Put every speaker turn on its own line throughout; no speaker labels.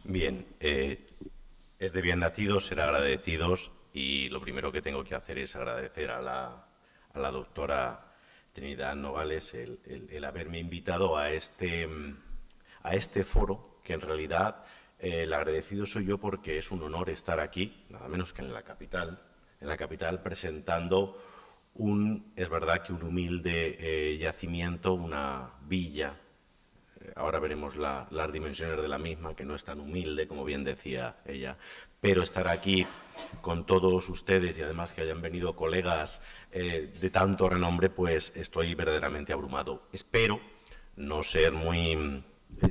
Bien, es de bien nacidos ser agradecidos y lo primero que tengo que hacer es agradecer a la doctora Trinidad Nogales el haberme invitado a este foro, que en realidad el agradecido soy yo porque es un honor estar aquí, nada menos que en la capital presentando es verdad que un humilde yacimiento, una villa. Ahora veremos las dimensiones de la misma, que no es tan humilde, como bien decía ella. Pero estar aquí con todos ustedes y además que hayan venido colegas de tanto renombre, pues estoy verdaderamente abrumado. Espero no ser muy...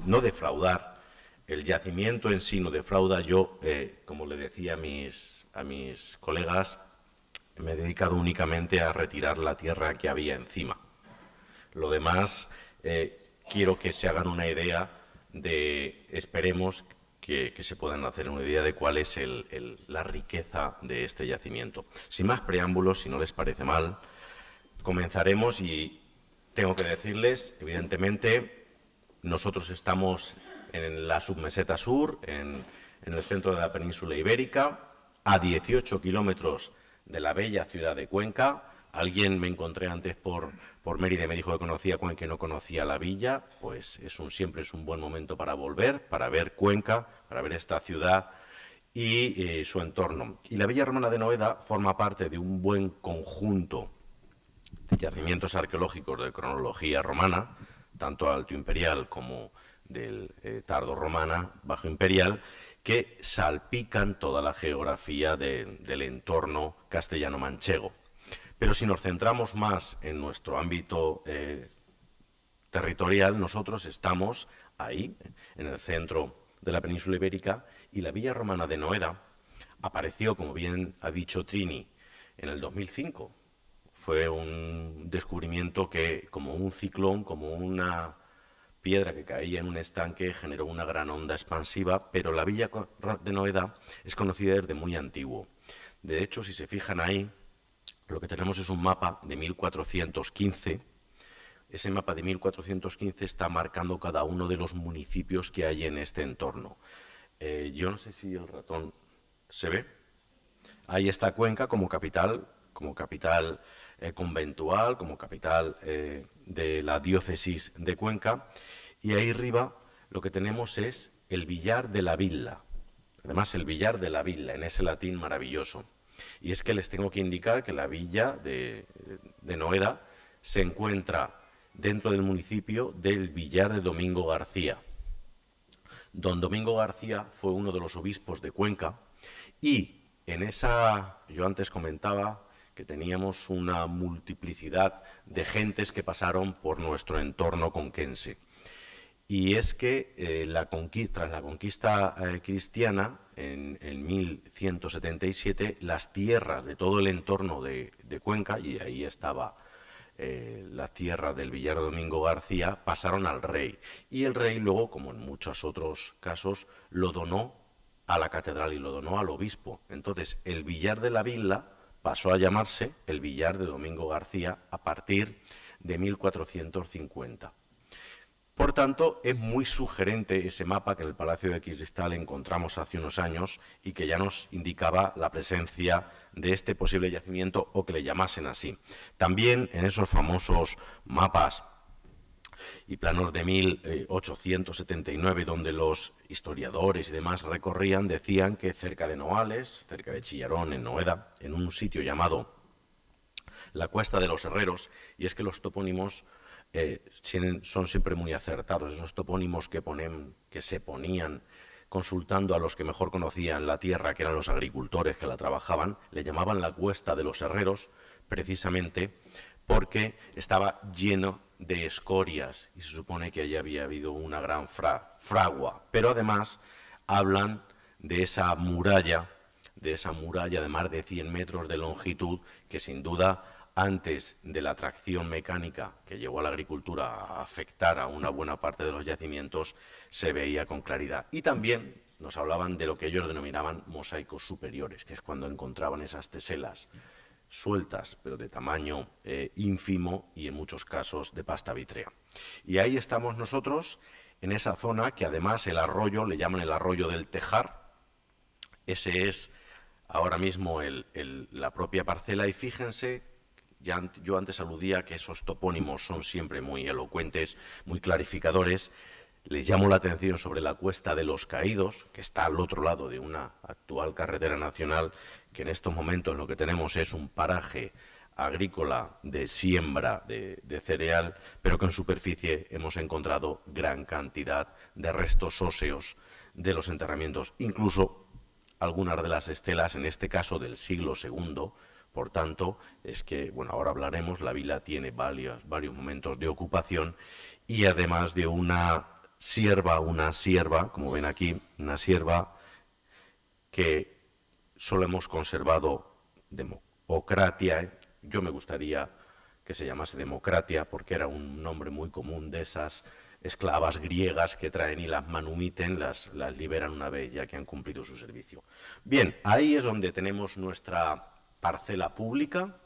no defraudar. El yacimiento en sí no defrauda. Yo, como le decía a mis colegas, me he dedicado únicamente a retirar la tierra que había encima. Lo demás, quiero que se hagan una idea esperemos que se puedan hacer una idea de cuál es la riqueza de este yacimiento. Sin más preámbulos, si no les parece mal, comenzaremos y tengo que decirles, evidentemente, nosotros estamos en la submeseta sur, en el centro de la península ibérica, a 18 kilómetros de la bella ciudad de Cuenca. Alguien me encontré antes por Mérida y me dijo que conocía Cuenca y no conocía la villa. Pues siempre es un buen momento para volver, para ver Cuenca, para ver esta ciudad y su entorno. Y la Villa Romana de Noeda forma parte de un buen conjunto de yacimientos arqueológicos de cronología romana, tanto alto imperial como del tardo romana, bajo imperial, que salpican toda la geografía del entorno castellano-manchego. Pero si nos centramos más en nuestro ámbito territorial, nosotros estamos ahí, en el centro de la península ibérica, y la Villa Romana de Noeda apareció, como bien ha dicho Trini, en el 2005. Fue un descubrimiento que, como un ciclón, como una piedra que caía en un estanque, generó una gran onda expansiva, pero la Villa de Noeda es conocida desde muy antiguo. De hecho, si se fijan ahí, lo que tenemos es un mapa de 1415. Ese mapa de 1415 está marcando cada uno de los municipios que hay en este entorno. Yo no sé si el ratón se ve. Ahí está Cuenca como capital conventual, como capital de la diócesis de Cuenca. Y ahí arriba lo que tenemos es el Villar de la Villa. Además, el Villar de la Villa, en ese latín maravilloso. Y es que les tengo que indicar que la villa de Noeda se encuentra dentro del municipio del Villar de Domingo García. Don Domingo García fue uno de los obispos de Cuenca y yo antes comentaba que teníamos una multiplicidad de gentes que pasaron por nuestro entorno conquense. Y es que tras la conquista cristiana, en 1177, las tierras de todo el entorno de Cuenca, y ahí estaba la tierra del Villar Domingo García, pasaron al rey. Y el rey luego, como en muchos otros casos, lo donó a la catedral y lo donó al obispo. Entonces, el Villar de la Villa pasó a llamarse el Villar de Domingo García a partir de 1450. Por tanto, es muy sugerente ese mapa que en el Palacio de Cristal encontramos hace unos años y que ya nos indicaba la presencia de este posible yacimiento o que le llamasen así. También en esos famosos mapas y planos de 1879, donde los historiadores y demás recorrían, decían que cerca de Noales, cerca de Chillarón, en Noeda, en un sitio llamado la Cuesta de los Herreros, y es que los topónimos son siempre muy acertados. Esos topónimos que se ponían consultando a los que mejor conocían la tierra, que eran los agricultores que la trabajaban, le llamaban la Cuesta de los Herreros, precisamente porque estaba lleno de escorias y se supone que allí había habido una gran fragua. Pero además hablan de esa muralla de más de 100 metros de longitud que sin duda, antes de la tracción mecánica que llevó a la agricultura a afectar a una buena parte de los yacimientos, se veía con claridad. Y también nos hablaban de lo que ellos denominaban mosaicos superiores, que es cuando encontraban esas teselas sueltas, pero de tamaño ínfimo y en muchos casos de pasta vítrea. Y ahí estamos nosotros en esa zona, que además el arroyo, le llaman el arroyo del Tejar. Ese es ahora mismo la propia parcela, y fíjense, yo antes aludía que esos topónimos son siempre muy elocuentes, muy clarificadores. Les llamo la atención sobre la Cuesta de los Caídos, que está al otro lado de una actual carretera nacional, que en estos momentos lo que tenemos es un paraje agrícola de siembra de cereal, pero que en superficie hemos encontrado gran cantidad de restos óseos de los enterramientos, incluso algunas de las estelas, en este caso del siglo II. Por tanto, es que, bueno, ahora hablaremos, la vila tiene varios momentos de ocupación, y además de una sierva, como ven aquí, una sierva que solo hemos conservado Democratia. Yo me gustaría que se llamase Democratia, porque era un nombre muy común de esas esclavas griegas que traen y las manumiten, las liberan una vez ya que han cumplido su servicio. Bien, ahí es donde tenemos nuestra parcela pública,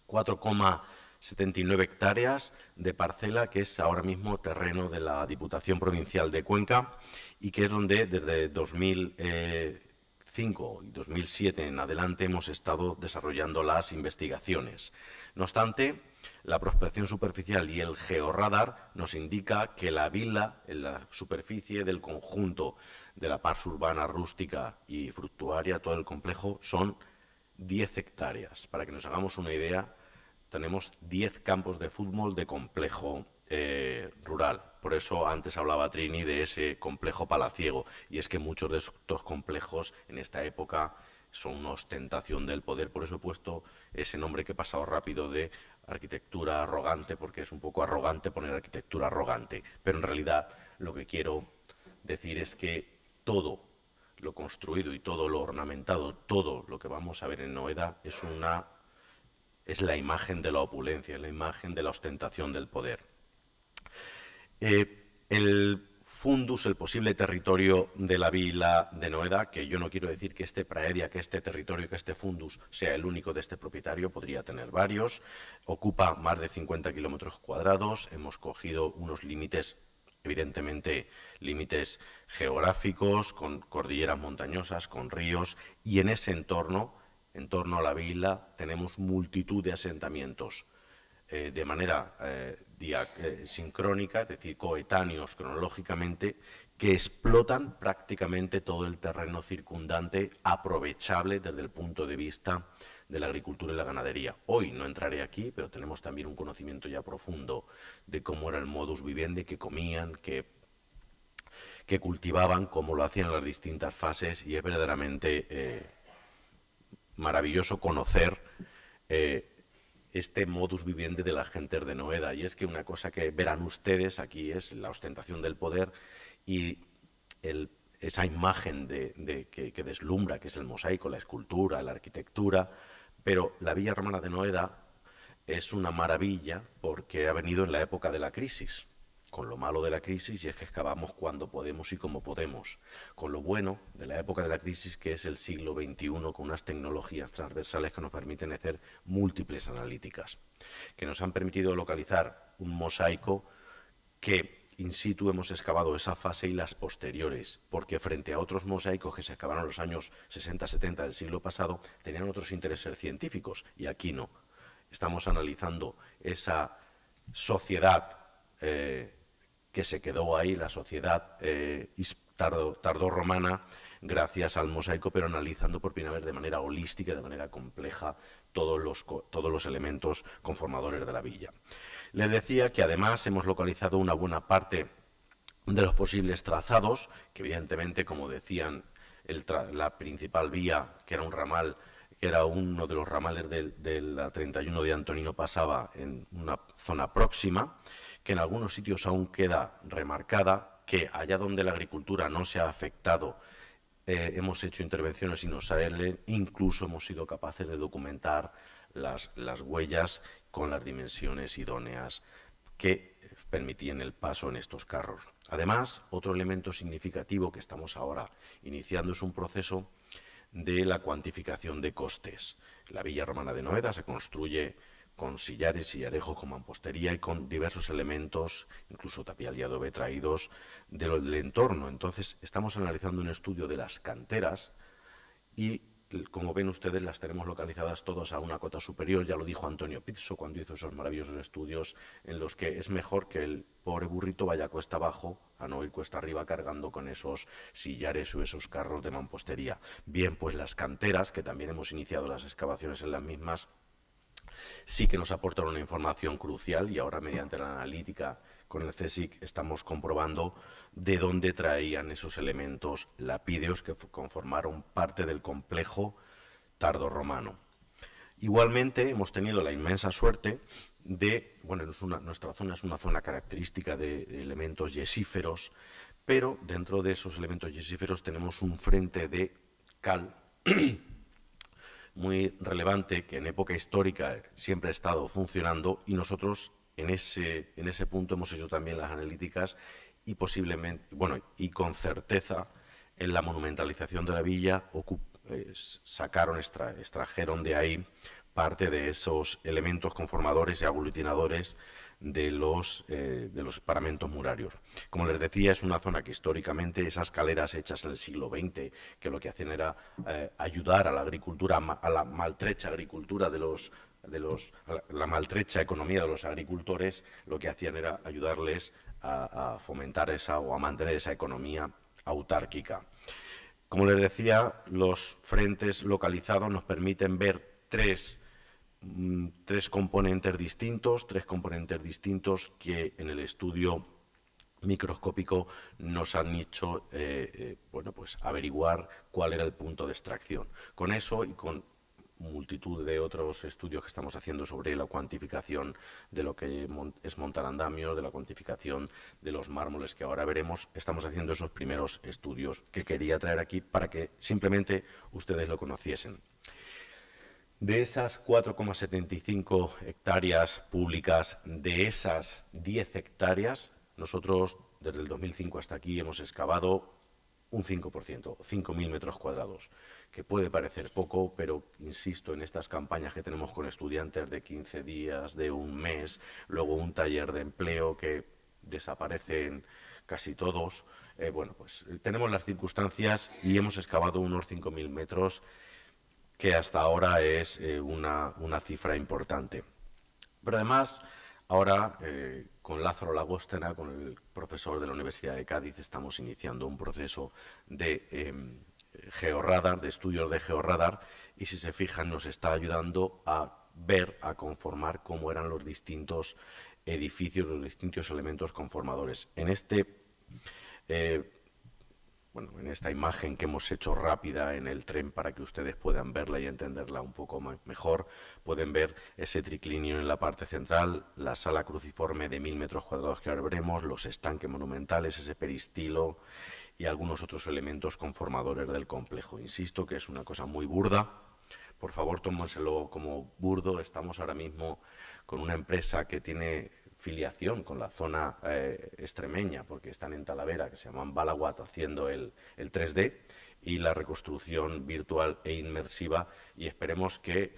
4,79 hectáreas de parcela, que es ahora mismo terreno de la Diputación Provincial de Cuenca, y que es donde desde 2005 y 2007 en adelante hemos estado desarrollando las investigaciones. No obstante, la prospección superficial y el georradar nos indica que la vila, en la superficie del conjunto de la pars urbana rústica y fructuaria, todo el complejo, son 10 hectáreas. Para que nos hagamos una idea, tenemos 10 campos de fútbol de complejo rural. Por eso antes hablaba Trini de ese complejo palaciego, y es que muchos de estos complejos en esta época son una ostentación del poder. Por eso he puesto ese nombre que he pasado rápido de arquitectura arrogante, porque es un poco arrogante poner arquitectura arrogante, pero en realidad lo que quiero decir es que todo lo construido y todo lo ornamentado, todo lo que vamos a ver en Noeda es la imagen de la opulencia, la imagen de la ostentación del poder. El fundus, el posible territorio de la vila de Noeda, que yo no quiero decir que este praedia, que este territorio, que este fundus sea el único de este propietario, podría tener varios, ocupa más de 50 kilómetros cuadrados, hemos cogido unos límites, evidentemente límites geográficos, con cordilleras montañosas, con ríos, y en ese entorno a la vila, tenemos multitud de asentamientos de manera sincrónica, es decir, coetáneos cronológicamente, que explotan prácticamente todo el terreno circundante, aprovechable desde el punto de vista de la agricultura y la ganadería. Hoy no entraré aquí, pero tenemos también un conocimiento ya profundo de cómo era el modus vivendi, que comían, que cultivaban, cómo lo hacían en las distintas fases, y es verdaderamente maravilloso conocer este modus vivendi de la gente de Noeda. Y es que una cosa que verán ustedes aquí es la ostentación del poder y esa imagen que deslumbra, que es el mosaico, la escultura, la arquitectura, pero la Villa Romana de Noeda es una maravilla porque ha venido en la época de la crisis, con lo malo de la crisis, y es que excavamos cuando podemos y como podemos, con lo bueno de la época de la crisis, que es el siglo XXI, con unas tecnologías transversales que nos permiten hacer múltiples analíticas, que nos han permitido localizar un mosaico que in situ hemos excavado esa fase y las posteriores, porque frente a otros mosaicos que se excavaron en los años 60-70 del siglo pasado, tenían otros intereses científicos, y aquí no. Estamos analizando esa sociedad que se quedó ahí, la sociedad tardorromana, gracias al mosaico, pero analizando por primera vez de manera holística, de manera compleja, todos los elementos conformadores de la villa. Les decía que además hemos localizado una buena parte de los posibles trazados, que evidentemente, como decían, la principal vía, que era un ramal, que era uno de los ramales de la 31 de Antonino, pasaba en una zona próxima, que en algunos sitios aún queda remarcada, que allá donde la agricultura no se ha afectado, hemos hecho intervenciones sin usarle, incluso hemos sido capaces de documentar las huellas con las dimensiones idóneas que permitían el paso en estos carros. Además, otro elemento significativo que estamos ahora iniciando es un proceso de la cuantificación de costes. La Villa Romana de Noeda se construye con sillares, sillarejos con mampostería y con diversos elementos, incluso tapial y adobe traídos del entorno. Entonces, estamos analizando un estudio de las canteras y, como ven ustedes, las tenemos localizadas todas a una cota superior. Ya lo dijo Antonio Pizzo cuando hizo esos maravillosos estudios en los que es mejor que el pobre burrito vaya cuesta abajo a no ir cuesta arriba cargando con esos sillares o esos carros de mampostería. Bien, pues las canteras, que también hemos iniciado las excavaciones en las mismas, sí que nos aportan una información crucial, y ahora mediante la analítica con el CSIC estamos comprobando de dónde traían esos elementos lapídeos que conformaron parte del complejo tardorromano. Igualmente hemos tenido la inmensa suerte de, bueno, nuestra zona es una zona característica de elementos yesíferos, pero dentro de esos elementos yesíferos tenemos un frente de cal muy relevante que en época histórica siempre ha estado funcionando, y nosotros en ese punto hemos hecho también las analíticas y posiblemente, bueno, y con certeza en la monumentalización de la villa extrajeron de ahí parte de esos elementos conformadores y aglutinadores de los paramentos murarios. Como les decía, es una zona que históricamente esas caleras hechas en el siglo XX, que lo que hacían era ayudar a la agricultura, a la maltrecha agricultura la maltrecha economía de los agricultores, lo que hacían era ayudarles a fomentar o a mantener esa economía autárquica. Como les decía, los frentes localizados nos permiten ver tres componentes distintos que en el estudio microscópico nos han hecho pues averiguar cuál era el punto de extracción. Con eso y con multitud de otros estudios que estamos haciendo sobre la cuantificación de lo que es montar andamios, de la cuantificación de los mármoles que ahora veremos, estamos haciendo esos primeros estudios que quería traer aquí para que simplemente ustedes lo conociesen. De esas 4,75 hectáreas públicas, de esas 10 hectáreas, nosotros desde el 2005 hasta aquí hemos excavado un 5%, 5.000 metros cuadrados, que puede parecer poco, pero insisto, en estas campañas que tenemos con estudiantes de 15 días, de un mes, luego un taller de empleo que desaparecen casi todos, bueno, pues tenemos las circunstancias y hemos excavado unos 5.000 metros, que hasta ahora es una cifra importante. Pero además, ahora con Lázaro Lagóstena, con el profesor de la Universidad de Cádiz, estamos iniciando un proceso de georradar, de estudios de georradar, y si se fijan nos está ayudando a ver, a conformar cómo eran los distintos edificios, los distintos elementos conformadores. En esta imagen que hemos hecho rápida en el tren para que ustedes puedan verla y entenderla un poco mejor, pueden ver ese triclinio en la parte central, la sala cruciforme de 1.000 metros cuadrados que ahora veremos, los estanques monumentales, ese peristilo y algunos otros elementos conformadores del complejo. Insisto que es una cosa muy burda. Por favor, tómenselo como burdo. Estamos ahora mismo con una empresa que tiene filiación con la zona extremeña, porque están en Talavera, que se llaman Balaguat, haciendo el 3D y la reconstrucción virtual e inmersiva, y esperemos que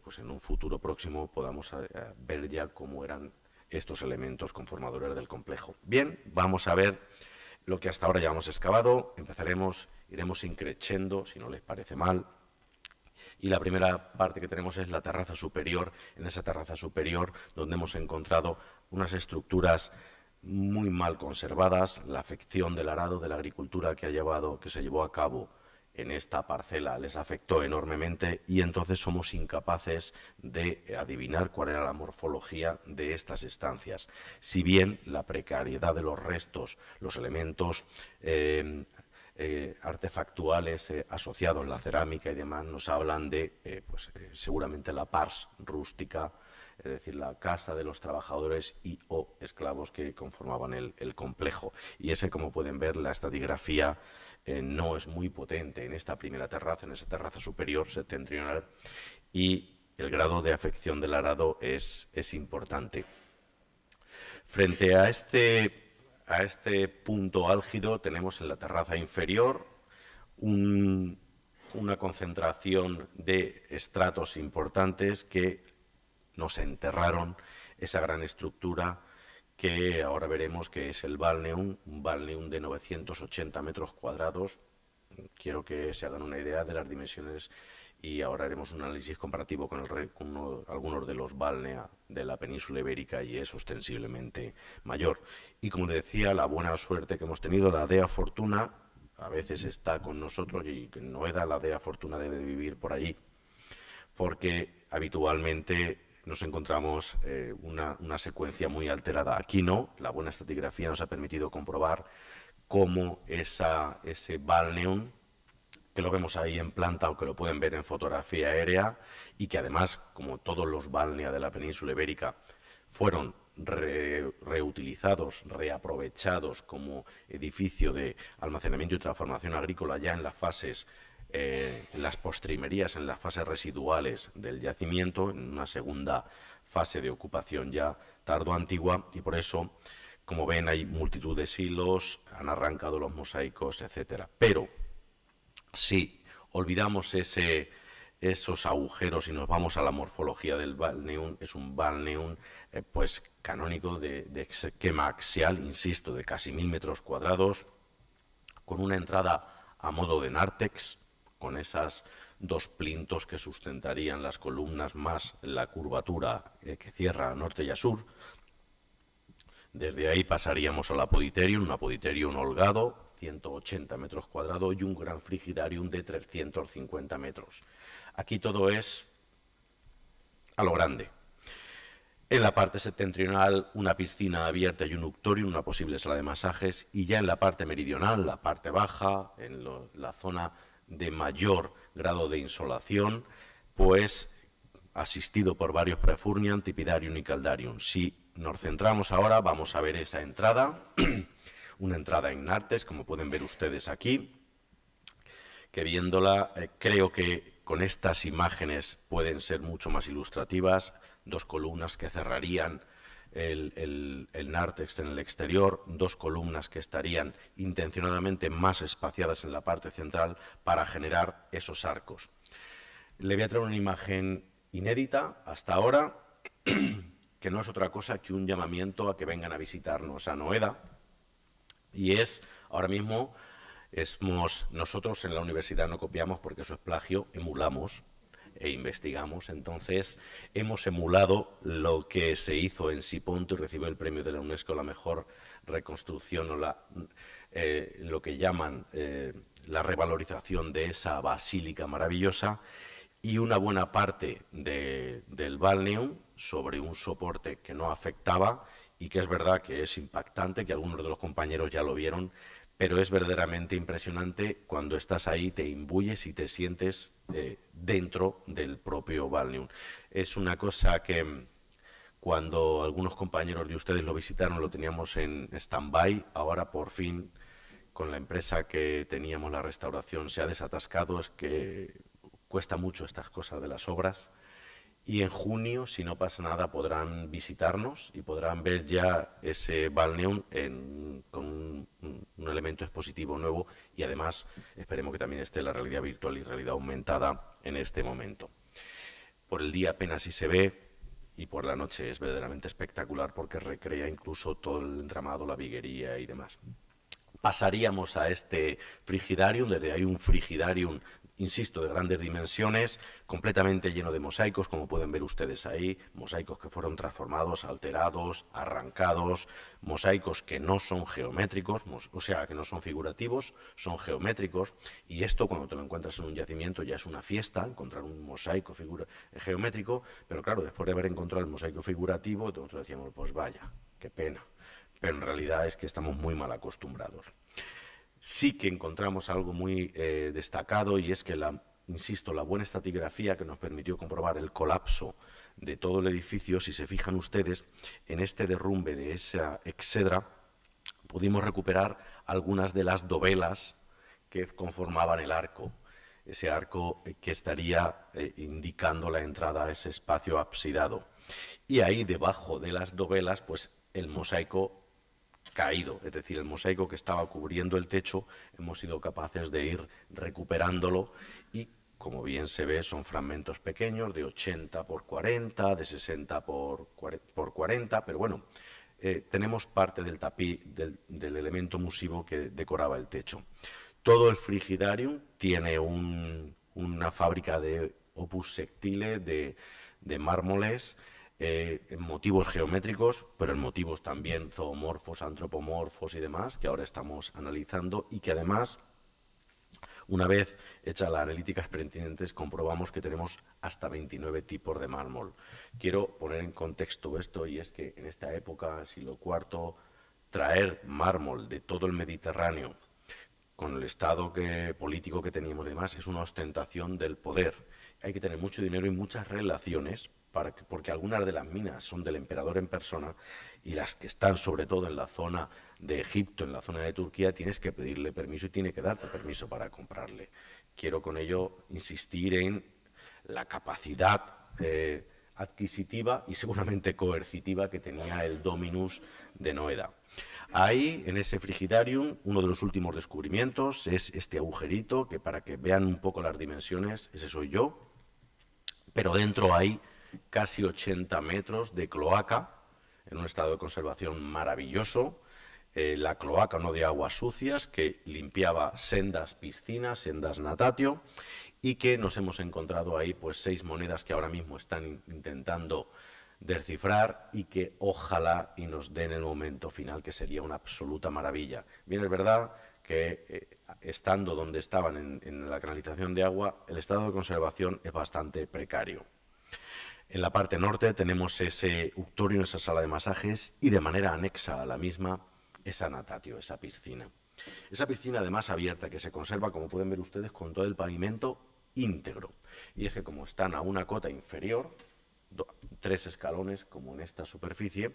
pues en un futuro próximo podamos ver ya cómo eran estos elementos conformadores del complejo. Bien, vamos a ver lo que hasta ahora ya hemos excavado. Iremos increciendo, si no les parece mal. Y la primera parte que tenemos es la terraza superior. En esa terraza superior, donde hemos encontrado unas estructuras muy mal conservadas, la afección del arado, de la agricultura que se llevó a cabo en esta parcela les afectó enormemente, y entonces somos incapaces de adivinar cuál era la morfología de estas estancias. Si bien la precariedad de los restos, los elementos artefactuales asociados, la cerámica y demás, nos hablan de seguramente la pars rústica, es decir, la casa de los trabajadores y o esclavos que conformaban el complejo. Y como pueden ver, la estratigrafía no es muy potente en esta primera terraza, en esa terraza superior septentrional, y el grado de afección del arado es importante. Frente a este punto álgido tenemos en la terraza inferior una concentración de estratos importantes que nos enterraron esa gran estructura que ahora veremos que es el Balneum, un Balneum de 980 metros cuadrados. Quiero que se hagan una idea de las dimensiones y ahora haremos un análisis comparativo con, algunos de los balnea de la península ibérica y es ostensiblemente mayor. Y como le decía, la buena suerte que hemos tenido, la dea fortuna, a veces está con nosotros y que Noeda, la dea fortuna, debe de vivir por allí, porque habitualmente nos encontramos una secuencia muy alterada. Aquí no, la buena estratigrafía nos ha permitido comprobar cómo ese Balneum, que lo vemos ahí en planta o que lo pueden ver en fotografía aérea, y que además, como todos los balnea de la península ibérica, fueron reutilizados, reaprovechados como edificio de almacenamiento y transformación agrícola ya en las fases, en las postrimerías, en las fases residuales del yacimiento, en una segunda fase de ocupación ya tardo-antigua, y por eso, como ven, hay multitud de silos, han arrancado los mosaicos, etcétera. Pero si olvidamos esos agujeros y nos vamos a la morfología del Balneum, es un Balneum pues canónico de esquema axial, insisto, de casi 1000 metros cuadrados, con una entrada a modo de nártex, con esas dos plintos que sustentarían las columnas más la curvatura que cierra a norte y a sur. Desde ahí pasaríamos al Apoditerium, un Apoditerium holgado, 180 metros cuadrados, y un gran frigidarium de 350 metros. Aquí todo es a lo grande. En la parte septentrional, una piscina abierta y un uctorium, una posible sala de masajes, y ya en la parte meridional, la parte baja, en la zona de mayor grado de insolación, pues asistido por varios prefurnian, tepidarium y caldarium. Si nos centramos ahora, vamos a ver esa entrada, una entrada en nártex, como pueden ver ustedes aquí, que viéndola creo que con estas imágenes pueden ser mucho más ilustrativas. Dos columnas que cerrarían el nártex en el exterior, dos columnas que estarían intencionadamente más espaciadas en la parte central para generar esos arcos. Le voy a traer una imagen inédita hasta ahora, que no es otra cosa que un llamamiento a que vengan a visitarnos a Noeda, y es, ahora mismo, nosotros en la universidad no copiamos porque eso es plagio, emulamos e investigamos. Entonces hemos emulado lo que se hizo en Siponto y recibió el premio de la UNESCO a la mejor reconstrucción o lo que llaman la revalorización de esa basílica maravillosa, y una buena parte del Balneum sobre un soporte que no afectaba y que es verdad que es impactante, que algunos de los compañeros ya lo vieron, pero es verdaderamente impresionante cuando estás ahí, te imbuyes y te sientes dentro del propio Balneum. Es una cosa que cuando algunos compañeros de ustedes lo visitaron lo teníamos en stand-by, ahora por fin con la empresa que teníamos la restauración se ha desatascado, es que cuesta mucho estas cosas de las obras. Y en junio, si no pasa nada, podrán visitarnos y podrán ver ya ese Balneum con un elemento expositivo nuevo, y además esperemos que también esté la realidad virtual y realidad aumentada en este momento. Por el día apenas si se ve, y por la noche es verdaderamente espectacular porque recrea incluso todo el entramado, la viguería y demás. Pasaríamos a este frigidarium, desde ahí un frigidarium, insisto, de grandes dimensiones, completamente lleno de mosaicos, como pueden ver ustedes ahí, mosaicos que fueron transformados, alterados, arrancados, mosaicos que no son geométricos, o sea, que no son figurativos, son geométricos, y esto cuando te lo encuentras en un yacimiento ya es una fiesta, encontrar un mosaico geométrico, pero claro, después de haber encontrado el mosaico figurativo, nosotros decíamos, pues vaya, qué pena. Pero en realidad es que estamos muy mal acostumbrados. Sí que encontramos algo muy destacado, y es que, insisto, la buena estratigrafía que nos permitió comprobar el colapso de todo el edificio. Si se fijan ustedes, en este derrumbe de esa exedra pudimos recuperar algunas de las dovelas que conformaban el arco, ese arco que estaría indicando la entrada a ese espacio absidado. Y ahí debajo de las dovelas, pues el mosaico caído, es decir, el mosaico que estaba cubriendo el techo, hemos sido capaces de ir recuperándolo, y como bien se ve, son fragmentos pequeños de 80 por 40, de 60 por 40, pero bueno, tenemos parte del tapiz, del elemento musivo que decoraba el techo. Todo el frigidarium tiene una fábrica de opus sectile, de mármoles, en motivos geométricos, pero en motivos también zoomorfos, antropomorfos y demás, que ahora estamos analizando y que además, una vez hecha la analítica pertinentes, comprobamos que tenemos hasta 29 tipos de mármol. Quiero poner en contexto esto, y es que en esta época, siglo IV, traer mármol de todo el Mediterráneo, con el estado político que teníamos y demás, es una ostentación del poder. Hay que tener mucho dinero y muchas relaciones, porque algunas de las minas son del emperador en persona, y las que están sobre todo en la zona de Egipto, en la zona de Turquía, tienes que pedirle permiso y tiene que darte permiso para comprarle. Quiero con ello insistir en la capacidad adquisitiva y seguramente coercitiva que tenía el Dominus de Noeda. Ahí, en ese frigidarium, uno de los últimos descubrimientos es este agujerito, que para que vean un poco las dimensiones, ese soy yo, pero dentro hay casi 80 metros de cloaca, en un estado de conservación maravilloso. La cloaca, no de aguas sucias, que limpiaba sendas piscinas, sendas natatio, y que nos hemos encontrado ahí pues 6 monedas que ahora mismo están intentando descifrar y que ojalá y nos den el momento final, que sería una absoluta maravilla. Bien, es verdad que estando donde estaban en la canalización de agua, el estado de conservación es bastante precario. En la parte norte tenemos ese uctorium, esa sala de masajes, y de manera anexa a la misma, esa natatio, esa piscina. Esa piscina además abierta que se conserva, como pueden ver ustedes, con todo el pavimento íntegro. Y es que como están a una cota inferior, 3 escalones como en esta superficie,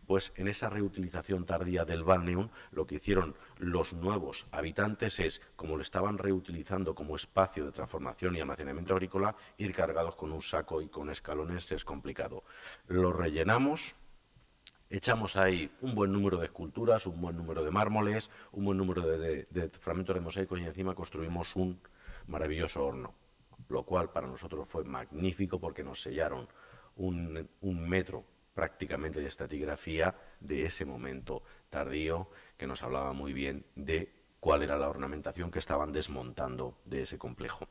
pues en esa reutilización tardía del balneum, lo que hicieron los nuevos habitantes es, como lo estaban reutilizando como espacio de transformación y almacenamiento agrícola, ir cargados con un saco y con escalones es complicado. Lo rellenamos, echamos ahí un buen número de esculturas, un buen número de mármoles, un buen número de fragmentos de mosaicos, y encima construimos un maravilloso horno, lo cual para nosotros fue magnífico porque nos sellaron un metro prácticamente de estratigrafía de ese momento tardío, que nos hablaba muy bien de cuál era la ornamentación que estaban desmontando de ese complejo.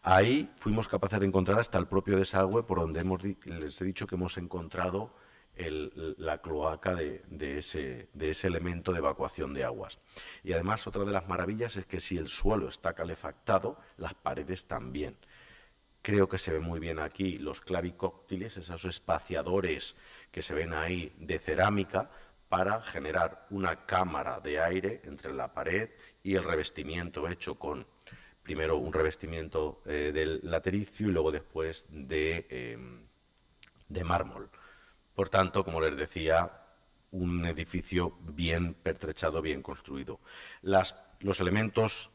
Ahí fuimos capaces de encontrar hasta el propio desagüe, por donde les he dicho que hemos encontrado la cloaca de ese elemento de evacuación de aguas. Y además, otra de las maravillas es que si el suelo está calefactado, las paredes también. Creo que se ve muy bien aquí los clavicóctiles, esos espaciadores que se ven ahí de cerámica, para generar una cámara de aire entre la pared y el revestimiento hecho con, primero, un revestimiento del latericio y luego después de mármol. Por tanto, como les decía, un edificio bien pertrechado, bien construido. Los elementos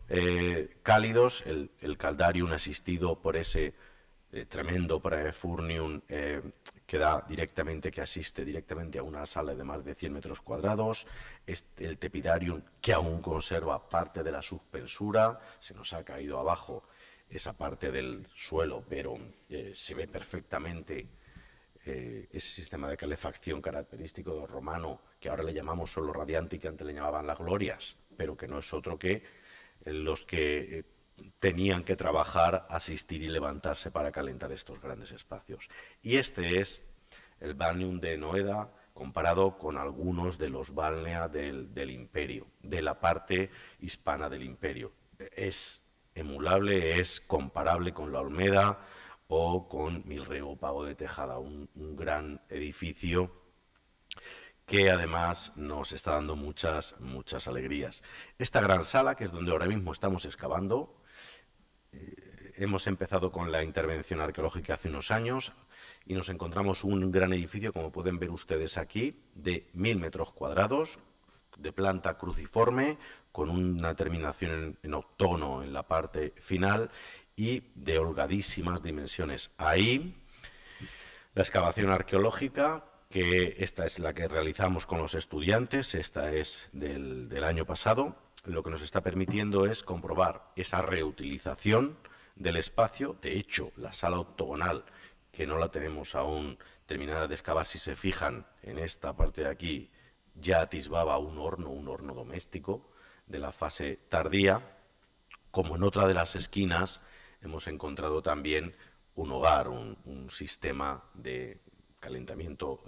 cálidos, el caldarium asistido por ese tremendo praefurnium que asiste directamente a una sala de más de 100 metros cuadrados, el tepidarium, que aún conserva parte de la suspensura, se nos ha caído abajo esa parte del suelo, pero se ve perfectamente ese sistema de calefacción característico del romano, que ahora le llamamos solo radiante y que antes le llamaban las glorias, pero que no es otro que los que tenían que trabajar, asistir y levantarse para calentar estos grandes espacios. Y este es el balneum de Noeda comparado con algunos de los balnea del imperio, de la parte hispana del imperio. Es emulable, es comparable con la Olmeda o con Milreo Pago de Tejada, un gran edificio que además nos está dando muchas alegrías. Esta gran sala, que es donde ahora mismo estamos excavando, hemos empezado con la intervención arqueológica hace unos años y nos encontramos un gran edificio, como pueden ver ustedes aquí, de 1000 metros cuadrados, de planta cruciforme, con una terminación en octógono en la parte final y de holgadísimas dimensiones. Ahí, la excavación arqueológica, que esta es la que realizamos con los estudiantes, esta es del año pasado, lo que nos está permitiendo es comprobar esa reutilización del espacio. De hecho, la sala octogonal, que no la tenemos aún terminada de excavar, si se fijan en esta parte de aquí, ya atisbaba un horno doméstico de la fase tardía. Como en otra de las esquinas hemos encontrado también un hogar, un sistema de calentamiento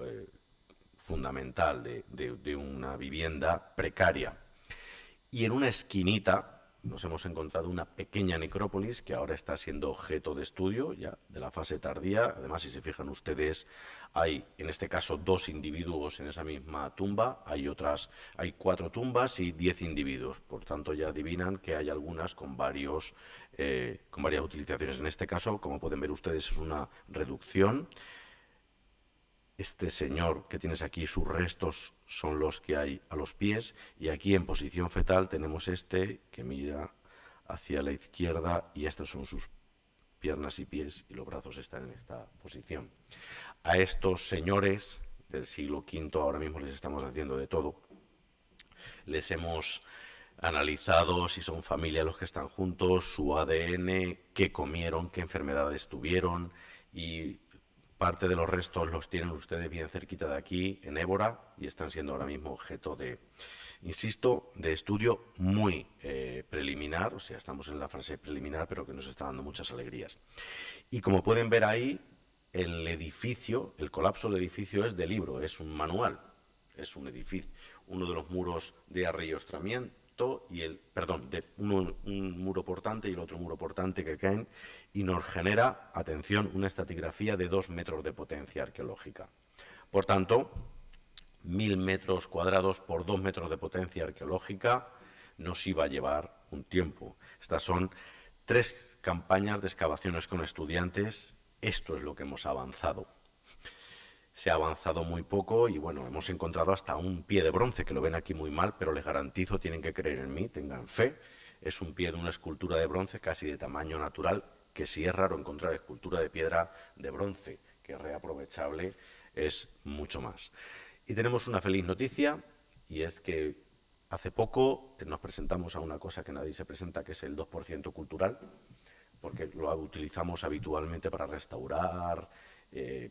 fundamental de una vivienda precaria. Y en una esquinita nos hemos encontrado una pequeña necrópolis que ahora está siendo objeto de estudio ya de la fase tardía. Además, si se fijan ustedes, hay en este caso 2 individuos en esa misma tumba, hay 4 tumbas y 10 individuos. Por tanto, ya adivinan que hay algunas con varias utilizaciones. En este caso, como pueden ver ustedes, es una reducción. Este señor que tienes aquí, sus restos son los que hay a los pies, y aquí en posición fetal tenemos este que mira hacia la izquierda y estas son sus piernas y pies y los brazos están en esta posición. A estos señores del siglo V ahora mismo les estamos haciendo de todo. Les hemos analizado si son familia los que están juntos, su ADN, qué comieron, qué enfermedades tuvieron, y parte de los restos los tienen ustedes bien cerquita de aquí, en Évora, y están siendo ahora mismo objeto de, insisto, de estudio muy preliminar. O sea, estamos en la fase preliminar, pero que nos está dando muchas alegrías. Y como pueden ver ahí, el edificio, el colapso del edificio es de libro, es un manual, es un edificio, uno de los muros de arreostramiento y un muro portante y el otro muro portante que caen, y nos genera, atención, una estratigrafía de 2 metros de potencia arqueológica. Por tanto, 1000 metros cuadrados por 2 metros de potencia arqueológica nos iba a llevar un tiempo. Estas son 3 campañas de excavaciones con estudiantes. Esto es lo que hemos avanzado. Se ha avanzado muy poco y bueno, hemos encontrado hasta un pie de bronce, que lo ven aquí muy mal, pero les garantizo, tienen que creer en mí, tengan fe. Es un pie de una escultura de bronce casi de tamaño natural, que si es raro encontrar escultura de piedra de bronce, que es reaprovechable, es mucho más. Y tenemos una feliz noticia, y es que hace poco nos presentamos a una cosa que nadie se presenta, que es el 2% cultural, porque lo utilizamos habitualmente para restaurar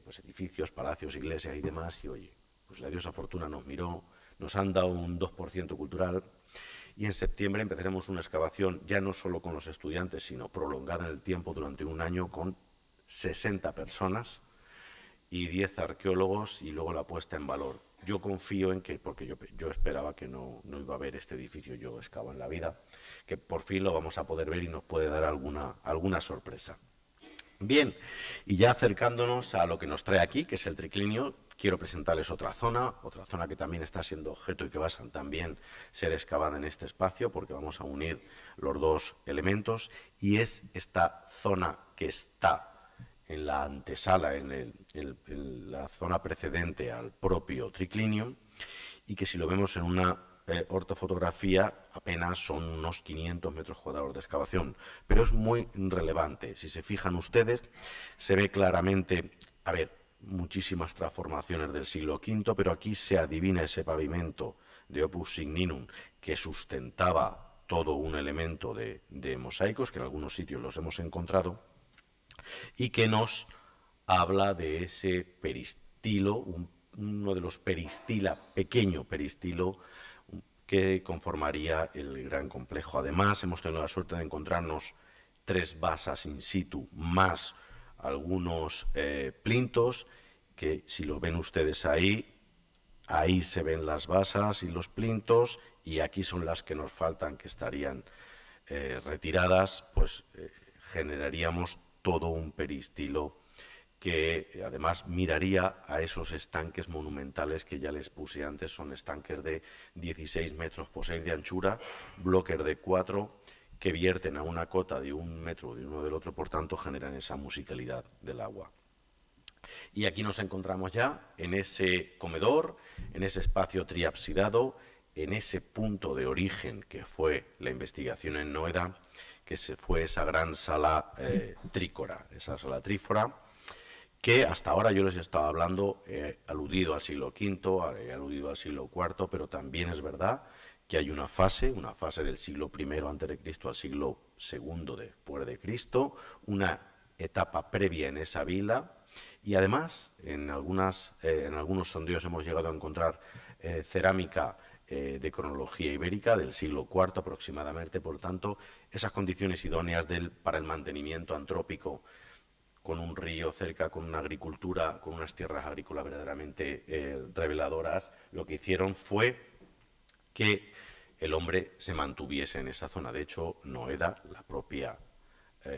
pues edificios, palacios, iglesias y demás, y oye, pues la diosa Fortuna nos miró, nos han dado un 2% cultural, y en septiembre empezaremos una excavación ya no solo con los estudiantes, sino prolongada en el tiempo durante un año con 60 personas y 10 arqueólogos, y luego la puesta en valor. Yo confío en que, porque yo esperaba que no iba a ver este edificio, yo excavo en la vida, que por fin lo vamos a poder ver y nos puede dar alguna sorpresa. Bien, y ya acercándonos a lo que nos trae aquí, que es el triclinio, quiero presentarles otra zona que también está siendo objeto y que va a también ser excavada en este espacio, porque vamos a unir los 2 elementos, y es esta zona que está en la antesala, en la zona precedente al propio triclinio, y que si lo vemos en una ortofotografía apenas son unos 500 metros cuadrados de excavación, pero es muy relevante. Si se fijan ustedes, se ve claramente, muchísimas transformaciones del siglo V, pero aquí se adivina ese pavimento de Opus Signinum que sustentaba todo un elemento de mosaicos, que en algunos sitios los hemos encontrado, y que nos habla de ese peristilo, uno de los peristila, pequeño peristilo, que conformaría el gran complejo. Además, hemos tenido la suerte de encontrarnos 3 basas in situ, más algunos plintos, que si lo ven ustedes ahí se ven las basas y los plintos, y aquí son las que nos faltan, que estarían retiradas, pues generaríamos todo un peristilo que además miraría a esos estanques monumentales que ya les puse antes. Son estanques de 16 metros por 6 de anchura, bloques de 4, que vierten a una cota de 1 metro de uno del otro, por tanto generan esa musicalidad del agua. Y aquí nos encontramos ya en ese comedor, en ese espacio triapsidado, en ese punto de origen que fue la investigación en Noeda, que fue esa gran sala trícora, esa sala trífora, que hasta ahora yo les he estado hablando, aludido al siglo V, he aludido al siglo IV, pero también es verdad que hay una fase del siglo I antes de Cristo al siglo II después de Cristo, una etapa previa en esa vila, y además en algunos sondeos hemos llegado a encontrar cerámica de cronología ibérica del siglo IV aproximadamente. Por tanto, esas condiciones idóneas para el mantenimiento antrópico, con un río cerca, con una agricultura, con unas tierras agrícolas verdaderamente reveladoras, lo que hicieron fue que el hombre se mantuviese en esa zona. De hecho, Noeda, la propia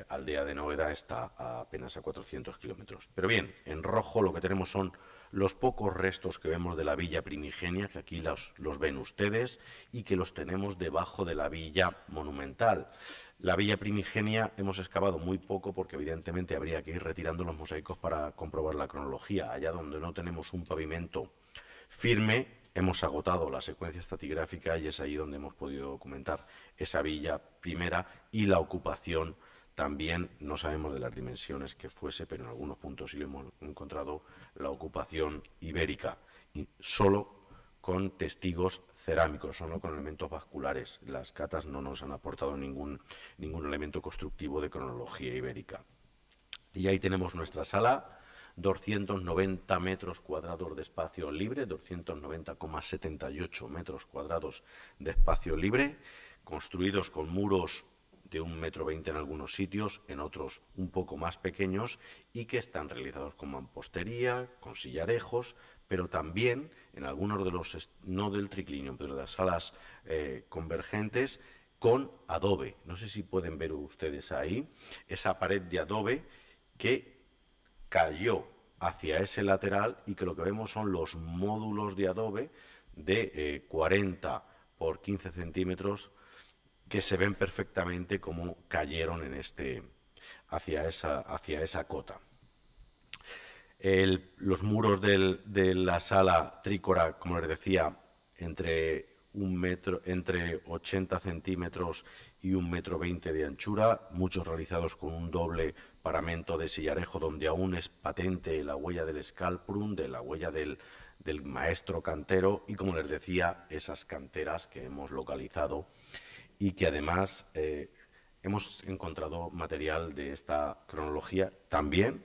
aldea de Noeda, está apenas a 400 kilómetros. Pero bien, en rojo lo que tenemos son los pocos restos que vemos de la villa primigenia, que aquí los ven ustedes, y que los tenemos debajo de la villa monumental. La villa primigenia hemos excavado muy poco porque evidentemente habría que ir retirando los mosaicos para comprobar la cronología. Allá donde no tenemos un pavimento firme, hemos agotado la secuencia estratigráfica y es ahí donde hemos podido documentar esa villa primera y la ocupación. También no sabemos de las dimensiones que fuese, pero en algunos puntos sí hemos encontrado la ocupación ibérica, y solo con testigos cerámicos, solo con elementos vasculares. Las catas no nos han aportado ningún elemento constructivo de cronología ibérica. Y ahí tenemos nuestra sala, 290 metros cuadrados de espacio libre, 290,78 metros cuadrados de espacio libre, construidos con muros de 1,20 m en algunos sitios, en otros un poco más pequeños, y que están realizados con mampostería, con sillarejos, pero también en algunos de los, no del triclinio, pero de las salas convergentes, con adobe. No sé si pueden ver ustedes ahí esa pared de adobe que cayó hacia ese lateral y que lo que vemos son los módulos de adobe de 40 por 15 centímetros que se ven perfectamente como cayeron hacia esa cota. Los muros de la sala trícora, como les decía, entre 80 centímetros y 1,20 m de anchura, muchos realizados con un doble paramento de sillarejo, donde aún es patente la huella del scalprum, de la huella del maestro cantero, y como les decía, esas canteras que hemos localizado y que además hemos encontrado material de esta cronología, también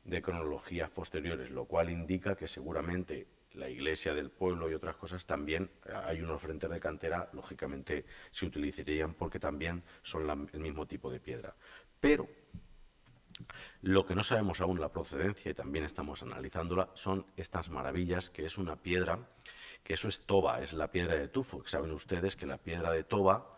de cronologías posteriores, lo cual indica que seguramente la iglesia del pueblo y otras cosas también, hay unos frentes de cantera, lógicamente se utilizarían porque también son el mismo tipo de piedra. Pero lo que no sabemos aún la procedencia, y también estamos analizándola, son estas maravillas, que es una piedra, que eso es toba, es la piedra de tufo. Saben ustedes que la piedra de toba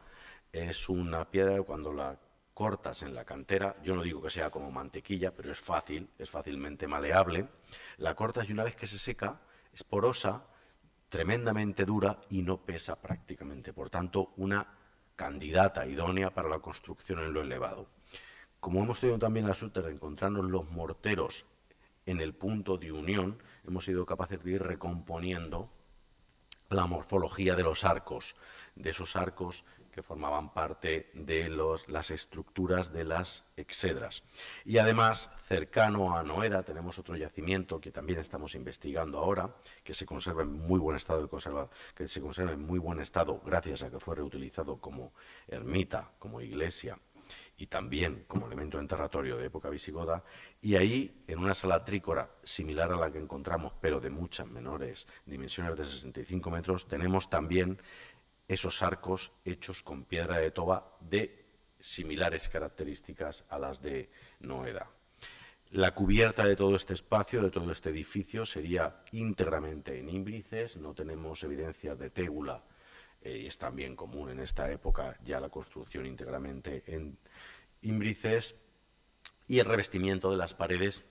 es una piedra que cuando la cortas en la cantera, yo no digo que sea como mantequilla, pero es fácilmente maleable, la cortas y una vez que se seca, es porosa, tremendamente dura y no pesa prácticamente. Por tanto, una candidata idónea para la construcción en lo elevado. Como hemos tenido también la suerte de encontrarnos los morteros en el punto de unión, hemos sido capaces de ir recomponiendo la morfología de los arcos, de esos arcos que formaban parte de las estructuras de las exedras. Y además, cercano a Noeda, tenemos otro yacimiento que también estamos investigando ahora, que se conserva en muy buen estado gracias a que fue reutilizado como ermita, como iglesia, y también como elemento enterratorio de época visigoda, y ahí, en una sala trícora similar a la que encontramos, pero de muchas menores dimensiones, de 65 metros, tenemos también esos arcos hechos con piedra de toba de similares características a las de Noeda. La cubierta de todo este espacio, de todo este edificio, sería íntegramente en ímbrices, no tenemos evidencias de tégula, y es también común en esta época ya la construcción íntegramente en ímbrices, y el revestimiento de las paredes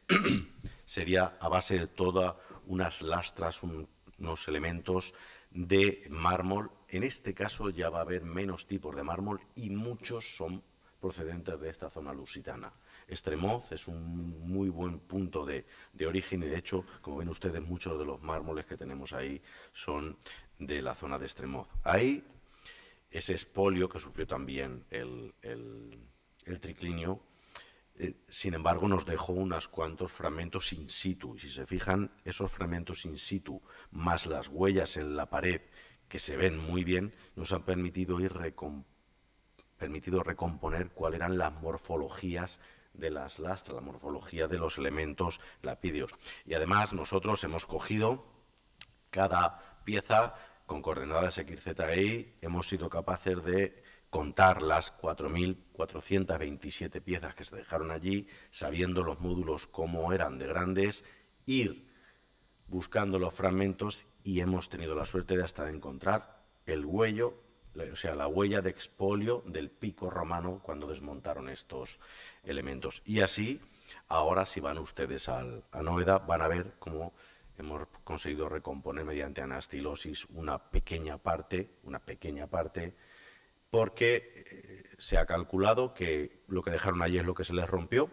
sería a base de todas unas lastras, unos elementos de mármol. En este caso ya va a haber menos tipos de mármol y muchos son procedentes de esta zona lusitana. Estremoz es un muy buen punto de origen y, de hecho, como ven ustedes, muchos de los mármoles que tenemos ahí son de la zona de Estremoz. Ahí, ese expolio que sufrió también el triclinio, sin embargo, nos dejó unos cuantos fragmentos in situ. Y si se fijan, esos fragmentos in situ, más las huellas en la pared que se ven muy bien, nos han permitido recomponer cuáles eran las morfologías de las lastras, la morfología de los elementos lapídeos. Y además nosotros hemos cogido cada pieza con coordenadas X, Z e Y, hemos sido capaces de contar las 4.427 piezas que se dejaron allí, sabiendo los módulos cómo eran de grandes, ir buscando los fragmentos, y hemos tenido la suerte de hasta encontrar el huello, o sea, la huella de expolio del pico romano cuando desmontaron estos elementos. Y así, ahora si van ustedes a Noeda, van a ver cómo hemos conseguido recomponer mediante anastilosis una pequeña parte, porque se ha calculado que lo que dejaron allí es lo que se les rompió,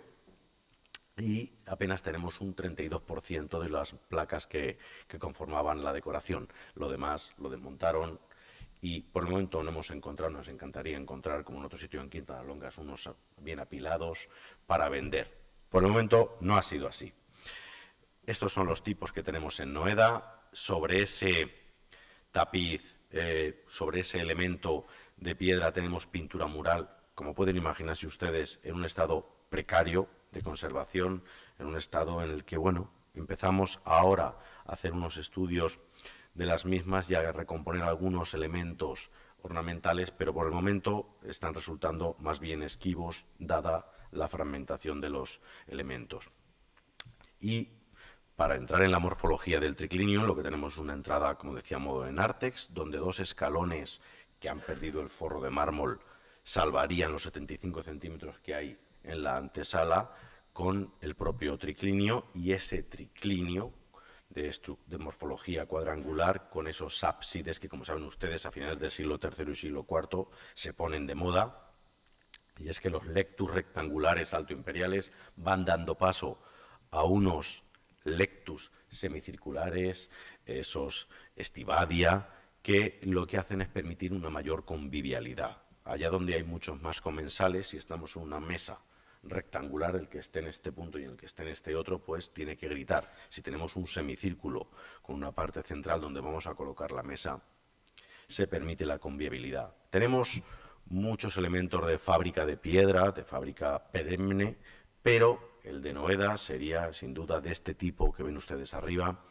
y apenas tenemos un 32% de las placas que conformaban la decoración. Lo demás lo desmontaron, y por el momento no hemos encontrado, nos encantaría encontrar, como en otro sitio en Quinta de las Longas, unos bien apilados para vender. Por el momento no ha sido así. Estos son los tipos que tenemos en Noeda. Sobre ese tapiz, sobre ese elemento de piedra, tenemos pintura mural, como pueden imaginarse ustedes, en un estado precario de conservación, en un estado en el que, bueno, empezamos ahora a hacer unos estudios de las mismas y a recomponer algunos elementos ornamentales, pero por el momento están resultando más bien esquivos, dada la fragmentación de los elementos. Y para entrar en la morfología del triclinio, lo que tenemos es una entrada, como decía, modo en nártex, donde dos escalones que han perdido el forro de mármol salvarían los 75 centímetros que hay en la antesala con el propio triclinio, y ese triclinio de morfología cuadrangular con esos ábsides que, como saben ustedes, a finales del siglo III y siglo IV se ponen de moda. Y es que los lectus rectangulares altoimperiales van dando paso a unos lectus semicirculares, esos estivadia, que lo que hacen es permitir una mayor convivialidad. Allá donde hay muchos más comensales, si estamos en una mesa rectangular, el que esté en este punto y el que esté en este otro, pues tiene que gritar. Si tenemos un semicírculo con una parte central donde vamos a colocar la mesa, se permite la convivialidad. Tenemos muchos elementos de fábrica de piedra, de fábrica perenne, pero el de Noeda sería, sin duda, de este tipo que ven ustedes arriba,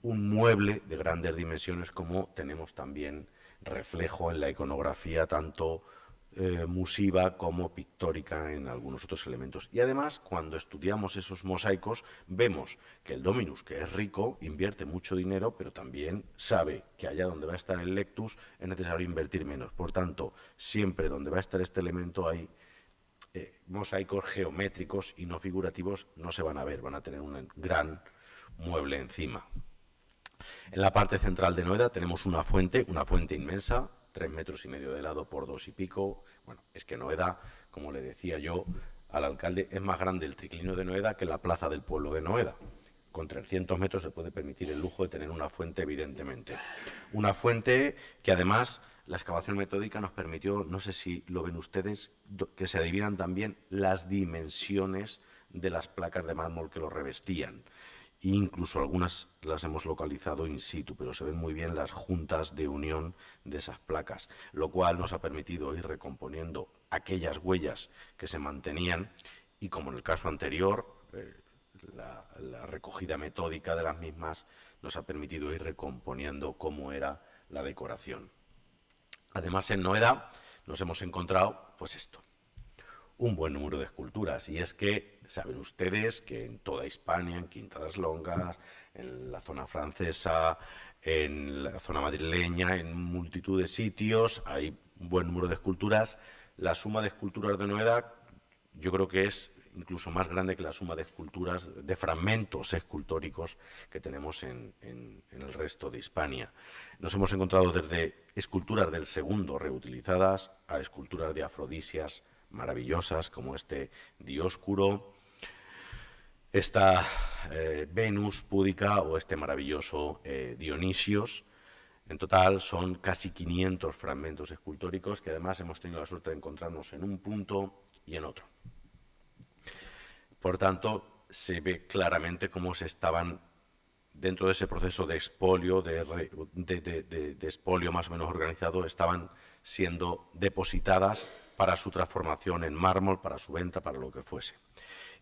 un mueble de grandes dimensiones, como tenemos también reflejo en la iconografía, tanto musiva como pictórica en algunos otros elementos. Y además, cuando estudiamos esos mosaicos, vemos que el Dominus, que es rico, invierte mucho dinero, pero también sabe que allá donde va a estar el lectus es necesario invertir menos. Por tanto, siempre donde va a estar este elemento hay mosaicos geométricos y no figurativos, no se van a ver, van a tener un gran mueble encima. En la parte central de Noeda tenemos una fuente inmensa, 3,5 metros de lado por 2 y pico. Bueno, es que Noeda, como le decía yo al alcalde, es más grande el triclinio de Noeda que la plaza del pueblo de Noeda. Con 300 metros se puede permitir el lujo de tener una fuente, evidentemente. Una fuente que además la excavación metódica nos permitió, no sé si lo ven ustedes, que se adivinan también las dimensiones de las placas de mármol que lo revestían. E incluso algunas las hemos localizado in situ, pero se ven muy bien las juntas de unión de esas placas, lo cual nos ha permitido ir recomponiendo aquellas huellas que se mantenían, y como en el caso anterior, la recogida metódica de las mismas nos ha permitido ir recomponiendo cómo era la decoración. Además, en Noeda nos hemos encontrado, pues esto, un buen número de esculturas, y es que saben ustedes que en toda Hispania, en Quinta de las Longas, en la zona francesa, en la zona madrileña, en multitud de sitios hay un buen número de esculturas. La suma de esculturas de Noeda yo creo que es incluso más grande que la suma de esculturas, de fragmentos escultóricos que tenemos en el resto de Hispania. Nos hemos encontrado desde esculturas del segundo reutilizadas a esculturas de afrodisias maravillosas, como este Dioscuro, esta Venus púdica o este maravilloso Dionisios. En total son casi 500 fragmentos escultóricos que además hemos tenido la suerte de encontrarnos en un punto y en otro. Por tanto, se ve claramente cómo se estaban dentro de ese proceso de expolio, de expolio más o menos organizado, estaban siendo depositadas para su transformación en mármol, para su venta, para lo que fuese.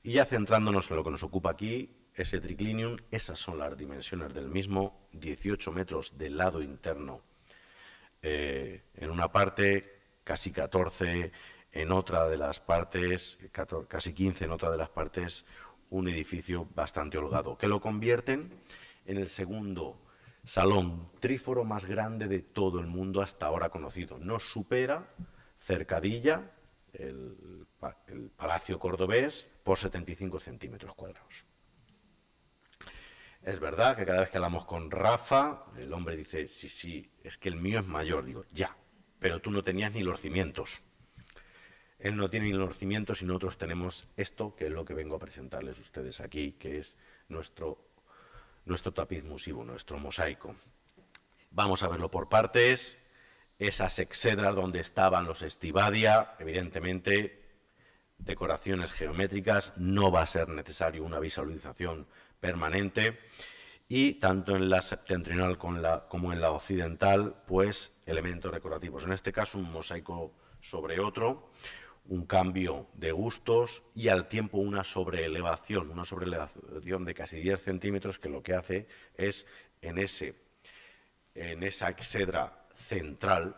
Y ya centrándonos en lo que nos ocupa aquí, ese triclinium, esas son las dimensiones del mismo, 18 metros del lado interno en una parte, casi 14 en otra de las partes, casi 15 en otra de las partes, un edificio bastante holgado, que lo convierten en el segundo salón tríforo más grande de todo el mundo hasta ahora conocido. Nos supera Cercadilla, el Palacio Cordobés, por 75 centímetros cuadrados. Es verdad que cada vez que hablamos con Rafa, el hombre dice, sí, es que el mío es mayor. Digo, ya, pero tú no tenías ni los cimientos. Él no tiene ni los cimientos y nosotros tenemos esto, que es lo que vengo a presentarles a ustedes aquí, que es nuestro tapiz musivo, nuestro mosaico. Vamos a verlo por partes. Esas exedras donde estaban los Estivadia, evidentemente, decoraciones geométricas, no va a ser necesario una visualización permanente, y tanto en la septentrional como en la occidental, pues elementos decorativos. En este caso, un mosaico sobre otro, un cambio de gustos y al tiempo una sobreelevación de casi 10 centímetros, que lo que hace es en esa exedra central,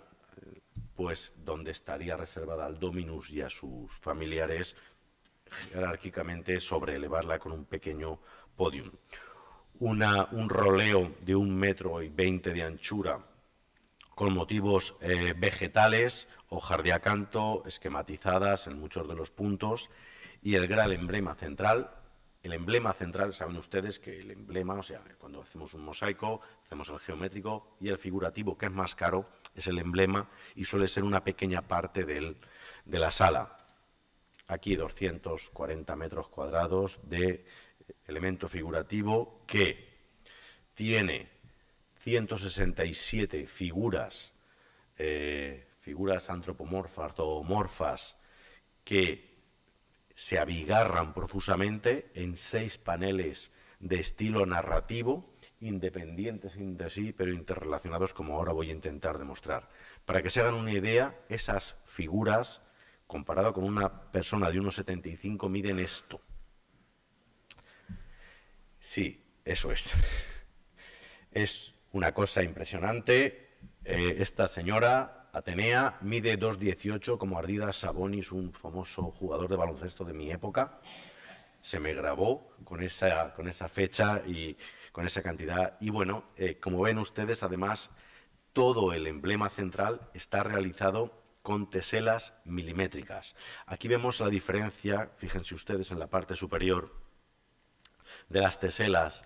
pues donde estaría reservada al Dominus y a sus familiares, jerárquicamente sobreelevarla con un pequeño podium. Un roleo de 1,20 m de anchura con motivos vegetales, hojas de acanto, esquematizadas en muchos de los puntos, y el gran emblema central. El emblema central, saben ustedes que el emblema, o sea, cuando hacemos un mosaico, hacemos el geométrico, y el figurativo, que es más caro, es el emblema, y suele ser una pequeña parte de la sala. Aquí 240 metros cuadrados de elemento figurativo que tiene 167 figuras antropomorfas, zoomorfas, que se abigarran profusamente en 6 paneles de estilo narrativo, independientes entre sí, pero interrelacionados, como ahora voy a intentar demostrar. Para que se hagan una idea, esas figuras, comparado con una persona de 1,75, miden esto. Sí, eso es. Es una cosa impresionante. Esta señora, Atenea, mide 2,18, como Ardida Sabonis, un famoso jugador de baloncesto de mi época. Se me grabó con esa fecha y con esa cantidad. Y bueno, como ven ustedes, además, todo el emblema central está realizado con teselas milimétricas. Aquí vemos la diferencia, fíjense ustedes en la parte superior, de las teselas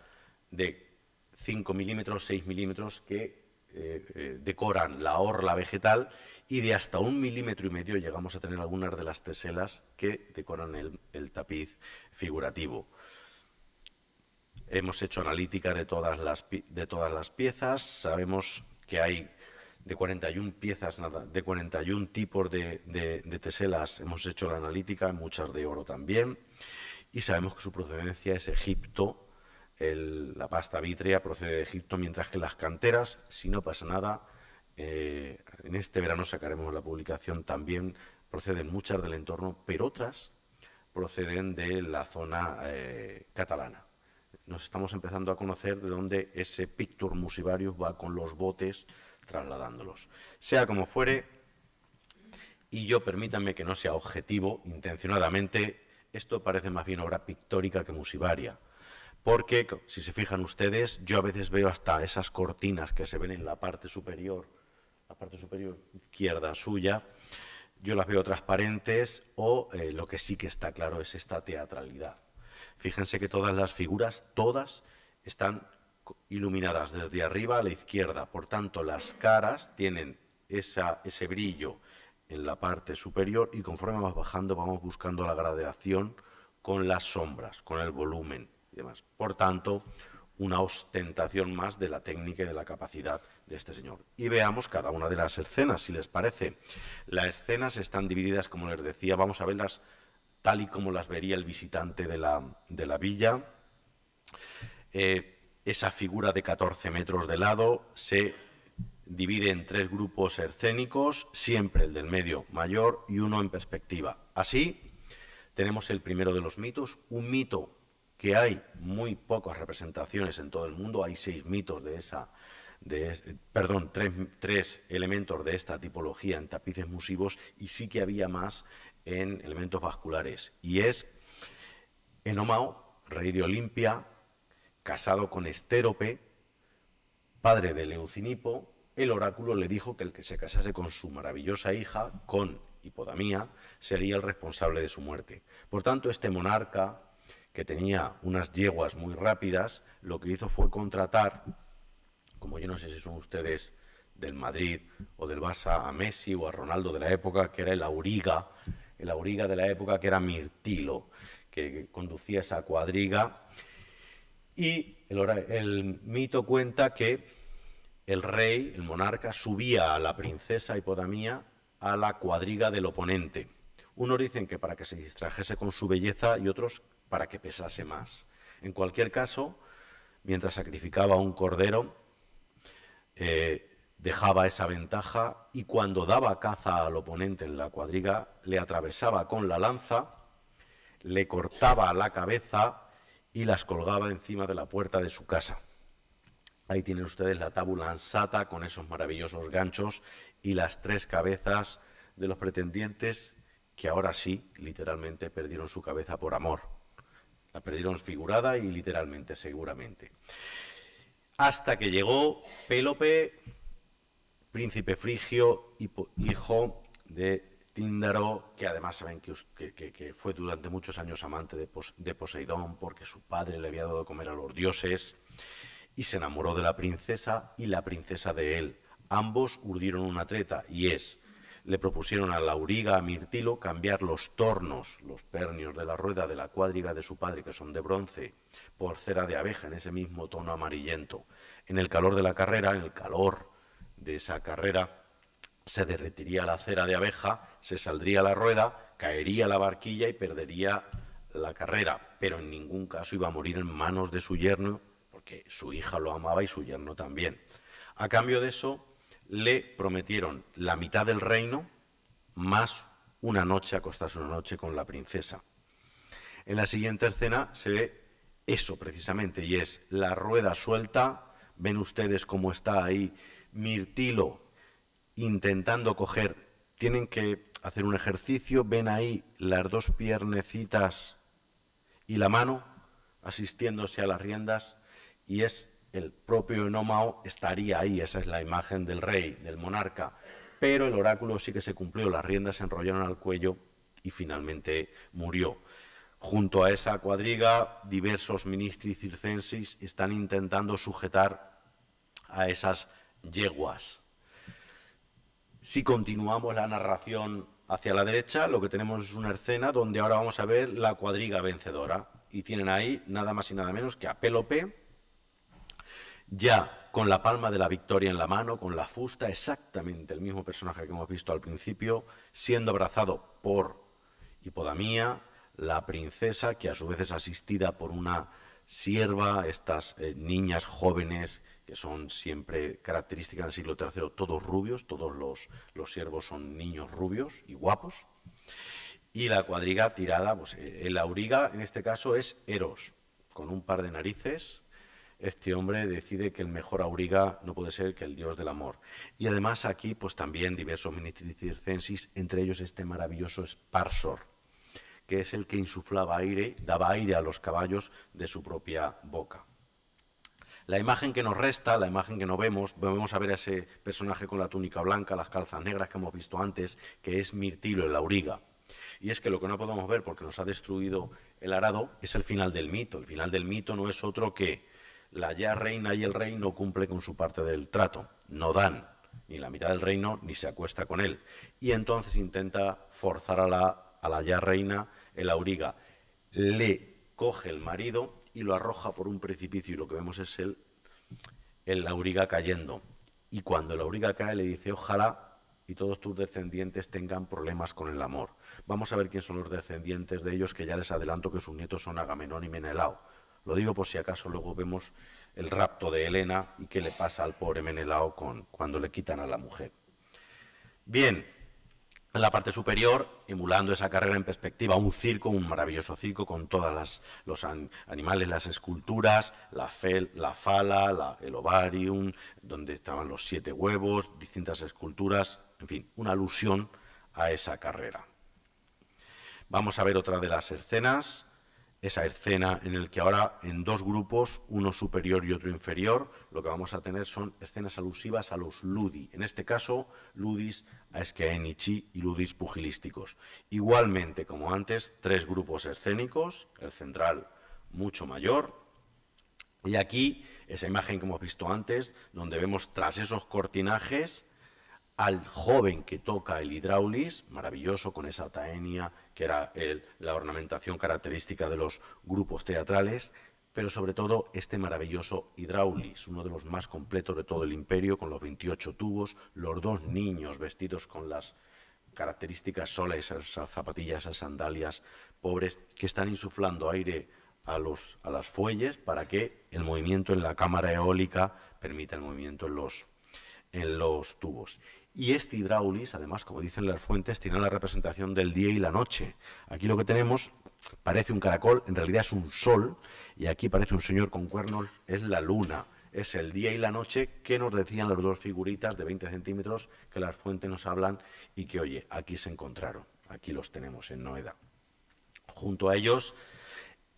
de 5 milímetros, 6 milímetros que decoran la orla vegetal, y de hasta 1,5 milímetros llegamos a tener algunas de las teselas que decoran el tapiz figurativo. Hemos hecho analítica de todas las piezas. Sabemos que hay de 41 piezas, de 41 tipos de teselas. Hemos hecho la analítica, muchas de oro también, y sabemos que su procedencia es Egipto. La pasta vítrea procede de Egipto, mientras que las canteras, si no pasa nada, en este verano sacaremos la publicación, también proceden muchas del entorno, pero otras proceden de la zona catalana. Nos estamos empezando a conocer de dónde ese Pictur Musivarius va con los botes trasladándolos. Sea como fuere, y yo permítanme que no sea objetivo intencionadamente, esto parece más bien obra pictórica que musivaria, porque si se fijan ustedes, yo a veces veo hasta esas cortinas que se ven en la parte superior izquierda suya, yo las veo transparentes, o lo que sí que está claro es esta teatralidad. Fíjense que todas las figuras, todas están iluminadas desde arriba a la izquierda, por tanto las caras tienen ese brillo en la parte superior, y conforme vamos bajando vamos buscando la gradación con las sombras, con el volumen y demás. Por tanto, una ostentación más de la técnica y de la capacidad de este señor. Y veamos cada una de las escenas, si les parece. Las escenas están divididas, como les decía, vamos a verlas tal y como las vería el visitante de la villa. Esa figura de 14 metros de lado se divide en 3 grupos escénicos, siempre el del medio mayor y uno en perspectiva. Así, tenemos el primero de los mitos, un mito que hay muy pocas representaciones en todo el mundo, hay 6 mitos tres elementos de esta tipología en tapices musivos, y sí que había más en elementos vasculares. Y es Enómao, rey de Olimpia, casado con Estérope, padre de Leucinipo. El oráculo le dijo que el que se casase con su maravillosa hija, con Hipodamía, sería el responsable de su muerte. Por tanto, este monarca, que tenía unas yeguas muy rápidas, lo que hizo fue contratar, como yo no sé si son ustedes del Madrid o del Barça, a Messi o a Ronaldo de la época, que era el auriga de la época, que era Mirtilo, que conducía esa cuadriga. Y el mito cuenta que el rey, el monarca, subía a la princesa Hipodamía a la cuadriga del oponente. Unos dicen que para que se distrajese con su belleza y otros para que pesase más. En cualquier caso, mientras sacrificaba un cordero, dejaba esa ventaja, y cuando daba caza al oponente en la cuadriga, le atravesaba con la lanza, le cortaba la cabeza y las colgaba encima de la puerta de su casa. Ahí tienen ustedes la tabula ansata con esos maravillosos ganchos y las 3 cabezas de los pretendientes, que ahora sí, literalmente, perdieron su cabeza por amor. La perdieron figurada y literalmente, seguramente. Hasta que llegó Pélope, príncipe frigio, hijo de Tíndaro, que además saben que fue durante muchos años amante de Poseidón, porque su padre le había dado de comer a los dioses, y se enamoró de la princesa y la princesa de él. Ambos urdieron una treta, y le propusieron al auriga, a Mirtilo, cambiar los tornos, los pernios de la rueda de la cuadriga de su padre, que son de bronce, por cera de abeja, en ese mismo tono amarillento. En el calor de la carrera, en el calor de esa carrera, se derretiría la cera de abeja, se saldría la rueda, caería la barquilla y perdería la carrera, pero en ningún caso iba a morir en manos de su yerno, porque su hija lo amaba y su yerno también. A cambio de eso, le prometieron la mitad del reino más una noche, acostarse una noche con la princesa. En la siguiente escena se ve eso precisamente, y es la rueda suelta. Ven ustedes cómo está ahí Mirtilo intentando coger, tienen que hacer un ejercicio, ven ahí las 2 piernecitas y la mano asistiéndose a las riendas, y es el propio Enómao, estaría ahí, esa es la imagen del rey, del monarca, pero el oráculo sí que se cumplió, las riendas se enrollaron al cuello y finalmente murió. Junto a esa cuadriga, diversos ministri circensis están intentando sujetar a esas yeguas. Si continuamos la narración hacia la derecha, lo que tenemos es una escena donde ahora vamos a ver la cuadriga vencedora, y tienen ahí nada más y nada menos que a Pélope, ya con la palma de la victoria en la mano, con la fusta, exactamente el mismo personaje que hemos visto al principio, siendo abrazado por Hipodamía, la princesa, que a su vez es asistida por una sierva, estas niñas jóvenes que son siempre características del siglo III, todos rubios, todos los siervos son niños rubios y guapos, y la cuadriga tirada, pues el auriga en este caso es Eros, con un par de narices. Este hombre decide que el mejor auriga no puede ser que el dios del amor. Y además aquí pues también diversos ministri circensis, entre ellos este maravilloso Sparsor, que es el que insuflaba aire, daba aire a los caballos de su propia boca. La imagen que nos resta, la imagen que no vemos, volvemos a ver a ese personaje con la túnica blanca, las calzas negras que hemos visto antes, que es Mirtilo, el auriga. Y es que lo que no podemos ver, porque nos ha destruido el arado, es el final del mito. El final del mito no es otro que la ya reina y el rey no cumplen con su parte del trato, no dan ni la mitad del reino ni se acuesta con él. Y entonces intenta forzar a la ya reina, el auriga. Le coge el marido y lo arroja por un precipicio, y lo que vemos es el auriga cayendo. Y cuando el auriga cae le dice: ojalá y todos tus descendientes tengan problemas con el amor. Vamos a ver quién son los descendientes de ellos, que ya les adelanto que sus nietos son Agamenón y Menelao. Lo digo por si acaso luego vemos el rapto de Helena y qué le pasa al pobre Menelao cuando le quitan a la mujer. Bien, en la parte superior, emulando esa carrera en perspectiva, un circo, un maravilloso circo con todos los animales, las esculturas, la fala, el ovarium, donde estaban los 7 huevos, distintas esculturas, en fin, una alusión a esa carrera. Vamos a ver otra de las escenas, esa escena en la que ahora en 2 grupos, uno superior y otro inferior, lo que vamos a tener son escenas alusivas a los ludi, en este caso ludis aeschyenici y ludis pugilísticos. Igualmente, como antes, 3 grupos escénicos, el central mucho mayor, y aquí esa imagen que hemos visto antes, donde vemos tras esos cortinajes al joven que toca el hidráulis, maravilloso, con esa taenia, que era la ornamentación característica de los grupos teatrales, pero sobre todo este maravilloso hidráulis, uno de los más completos de todo el imperio, con los 28 tubos, los 2 niños vestidos con las características soles, esas zapatillas, esas sandalias pobres, que están insuflando aire a las fuelles para que el movimiento en la cámara eólica permita el movimiento en los tubos. Y este hidráulis, además, como dicen las fuentes, tiene la representación del día y la noche. Aquí lo que tenemos parece un caracol, en realidad es un sol, y aquí parece un señor con cuernos, es la luna. Es el día y la noche que nos decían las 2 figuritas de 20 centímetros que las fuentes nos hablan y que, oye, aquí se encontraron. Aquí los tenemos en Noeda. Junto a ellos,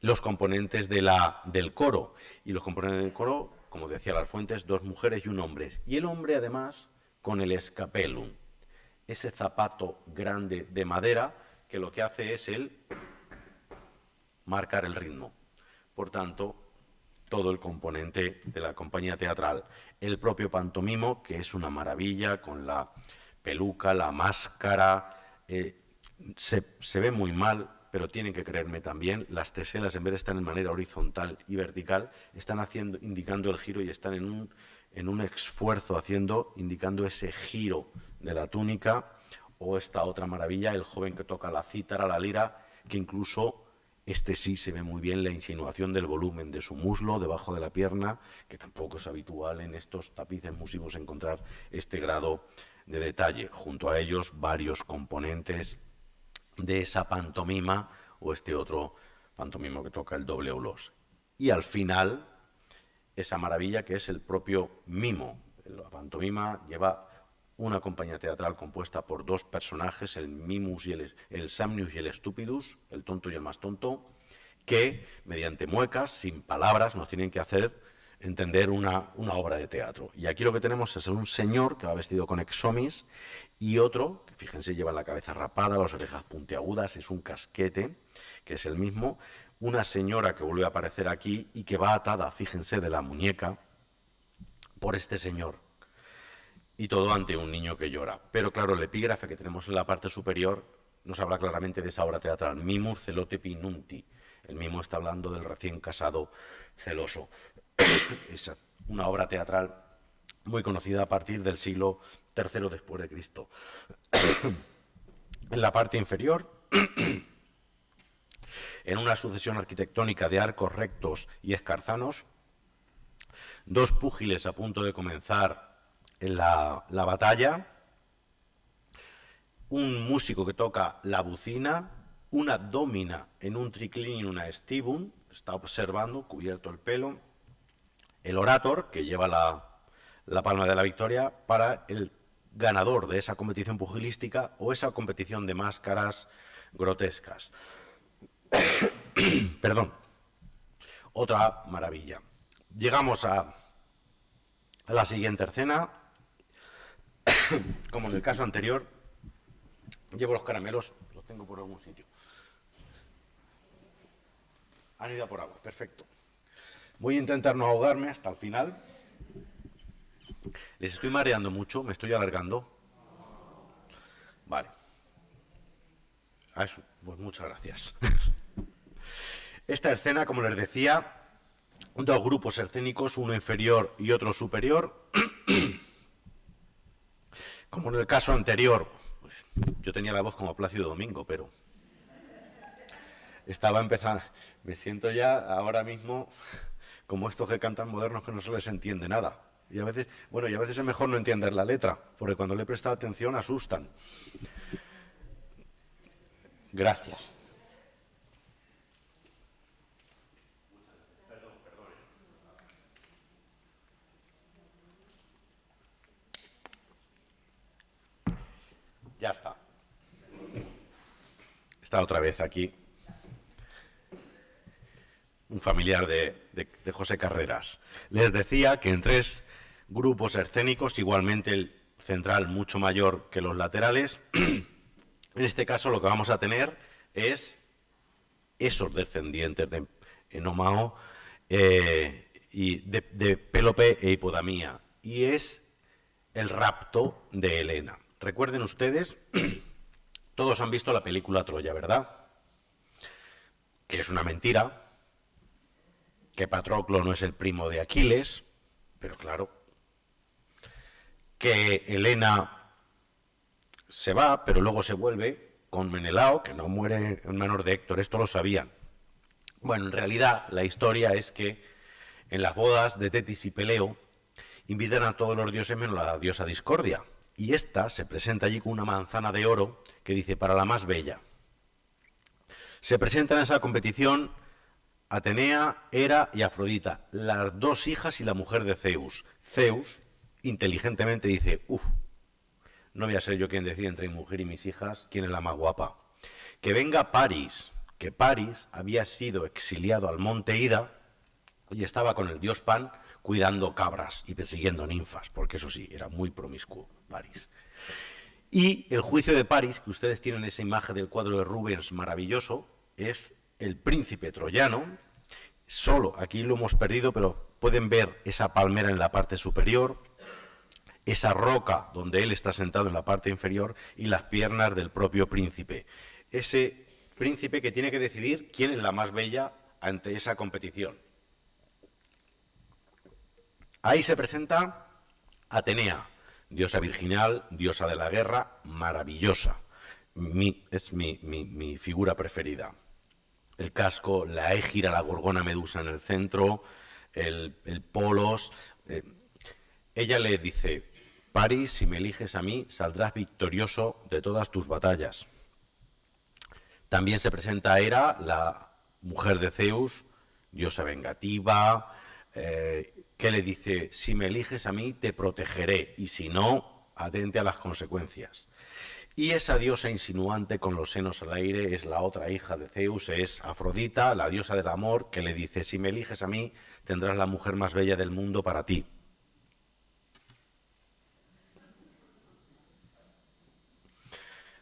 los componentes del coro. Y los componentes del coro, como decía las fuentes, 2 mujeres y un hombre. Y el hombre, además, con el escapelum, ese zapato grande de madera que lo que hace es marcar el ritmo. Por tanto, todo el componente de la compañía teatral. El propio pantomimo, que es una maravilla, con la peluca, la máscara, se ve muy mal, pero tienen que creerme también, las teselas, en vez de estar en manera horizontal y vertical, están indicando el giro y están en un esfuerzo indicando ese giro de la túnica, o esta otra maravilla, el joven que toca la cítara, la lira, que incluso sí se ve muy bien la insinuación del volumen de su muslo debajo de la pierna, que tampoco es habitual en estos tapices músicos encontrar este grado de detalle. Junto a ellos, varios componentes de esa pantomima o este otro pantomimo que toca el doble aulos. Y al final, esa maravilla que es el propio mimo. La pantomima lleva una compañía teatral compuesta por 2 personajes, el mimus y el Samnius y el Stupidus, el tonto y el más tonto, que mediante muecas, sin palabras, nos tienen que hacer entender una obra de teatro. Y aquí lo que tenemos es un señor que va vestido con exomis y otro, que fíjense, lleva la cabeza rapada, las orejas puntiagudas, es un casquete, que es el mismo, una señora que vuelve a aparecer aquí y que va atada, fíjense, de la muñeca por este señor. Y todo ante un niño que llora. Pero claro, el epígrafe que tenemos en la parte superior nos habla claramente de esa obra teatral. Mimur celotepi nunti. El mimo está hablando del recién casado celoso. Es una obra teatral muy conocida a partir del siglo III después de Cristo. En la parte inferior, en una sucesión arquitectónica de arcos rectos y escarzanos, 2 púgiles a punto de comenzar en la batalla, un músico que toca la bucina, una dómina en un triclin y una stibum, está observando, cubierto el pelo, el orator, que lleva la palma de la victoria, para el ganador de esa competición pugilística o esa competición de máscaras grotescas. Perdón. Otra maravilla. Llegamos a la siguiente escena. Como en el caso anterior, llevo los caramelos, los tengo por algún sitio. Han ido a por agua, perfecto. Voy a intentar no ahogarme hasta el final. ¿Les estoy mareando mucho? ¿Me estoy alargando? Vale. Pues muchas gracias. Esta escena, como les decía, 2 grupos escénicos, uno inferior y otro superior. Como en el caso anterior, pues, yo tenía la voz como Plácido Domingo, pero estaba empezando. Me siento ya ahora mismo como estos que cantan modernos que no se les entiende nada. Y a veces, bueno, y a veces es mejor no entender la letra, porque cuando le presta atención asustan. Gracias. Ya está. Está otra vez aquí un familiar de José Carreras. Les decía que en 3 grupos escénicos, igualmente el central mucho mayor que los laterales, en este caso lo que vamos a tener es esos descendientes de Enomao y de Pélope e Hipodamía, y es el rapto de Helena. Recuerden ustedes, todos han visto la película Troya, ¿verdad? Que es una mentira, que Patroclo no es el primo de Aquiles, pero claro, que Helena se va, pero luego se vuelve con Menelao, que no muere en menor de Héctor, esto lo sabían. Bueno, en realidad la historia es que en las bodas de Tetis y Peleo invitan a todos los dioses menos a la diosa Discordia, y esta se presenta allí con una manzana de oro que dice para la más bella. Se presentan en esa competición Atenea, Hera y Afrodita, las 2 hijas y la mujer de Zeus. Zeus inteligentemente dice, no voy a ser yo quien decide entre mi mujer y mis hijas quién es la más guapa. Que venga Paris, que Paris había sido exiliado al monte Ida y estaba con el dios Pan cuidando cabras y persiguiendo ninfas, porque eso sí, era muy promiscuo Paris. Y el juicio de Paris, que ustedes tienen esa imagen del cuadro de Rubens maravilloso, es el príncipe troyano. Solo, aquí lo hemos perdido, pero pueden ver esa palmera en la parte superior, esa roca donde él está sentado en la parte inferior y las piernas del propio príncipe. Ese príncipe que tiene que decidir quién es la más bella ante esa competición. Ahí se presenta Atenea, diosa virginal, diosa de la guerra, maravillosa. Es mi figura preferida. El casco, la égira, la gorgona medusa en el centro, el polos. Ella le dice, Paris, si me eliges a mí, saldrás victorioso de todas tus batallas. También se presenta Hera, la mujer de Zeus, diosa vengativa, que le dice, si me eliges a mí, te protegeré, y si no, atente a las consecuencias. Y esa diosa insinuante con los senos al aire es la otra hija de Zeus, es Afrodita, la diosa del amor, que le dice, si me eliges a mí, tendrás la mujer más bella del mundo para ti.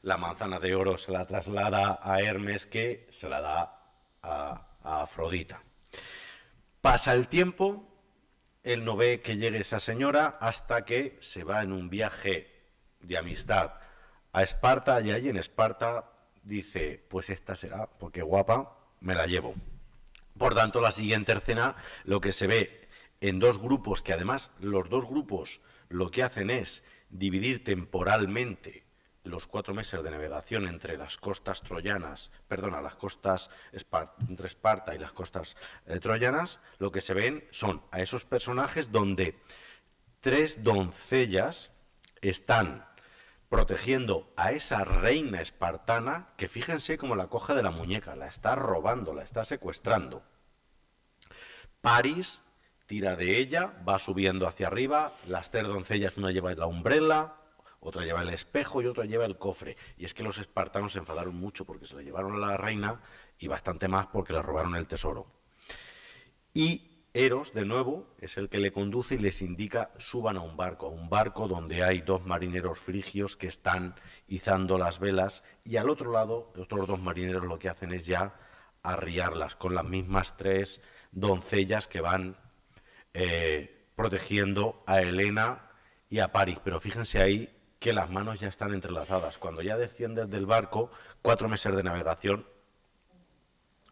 La manzana de oro se la traslada a Hermes, que se la da a Afrodita. Pasa el tiempo, él no ve que llegue esa señora hasta que se va en un viaje de amistad a Esparta, y allí en Esparta dice, pues esta será, porque guapa, me la llevo. Por tanto, la siguiente escena, lo que se ve en 2 grupos, que además los 2 grupos lo que hacen es dividir temporalmente los 4 meses de navegación entre las costas troyanas, las costas entre Esparta y las costas troyanas, lo que se ven son a esos personajes donde 3 doncellas están protegiendo a esa reina espartana que fíjense cómo la coge de la muñeca, la está robando, la está secuestrando. Paris tira de ella, va subiendo hacia arriba, las 3 doncellas, una lleva la umbrella, otra lleva el espejo y otra lleva el cofre. Y es que los espartanos se enfadaron mucho porque se la llevaron a la reina y bastante más porque le robaron el tesoro. Y Eros, de nuevo, es el que le conduce y les indica suban a un barco donde hay 2 marineros frigios que están izando las velas, y al otro lado, los otros 2 marineros lo que hacen es ya arriarlas con las mismas 3 doncellas que van protegiendo a Helena y a Paris. Pero fíjense ahí que las manos ya están entrelazadas. Cuando ya desciendes del barco, 4 meses de navegación,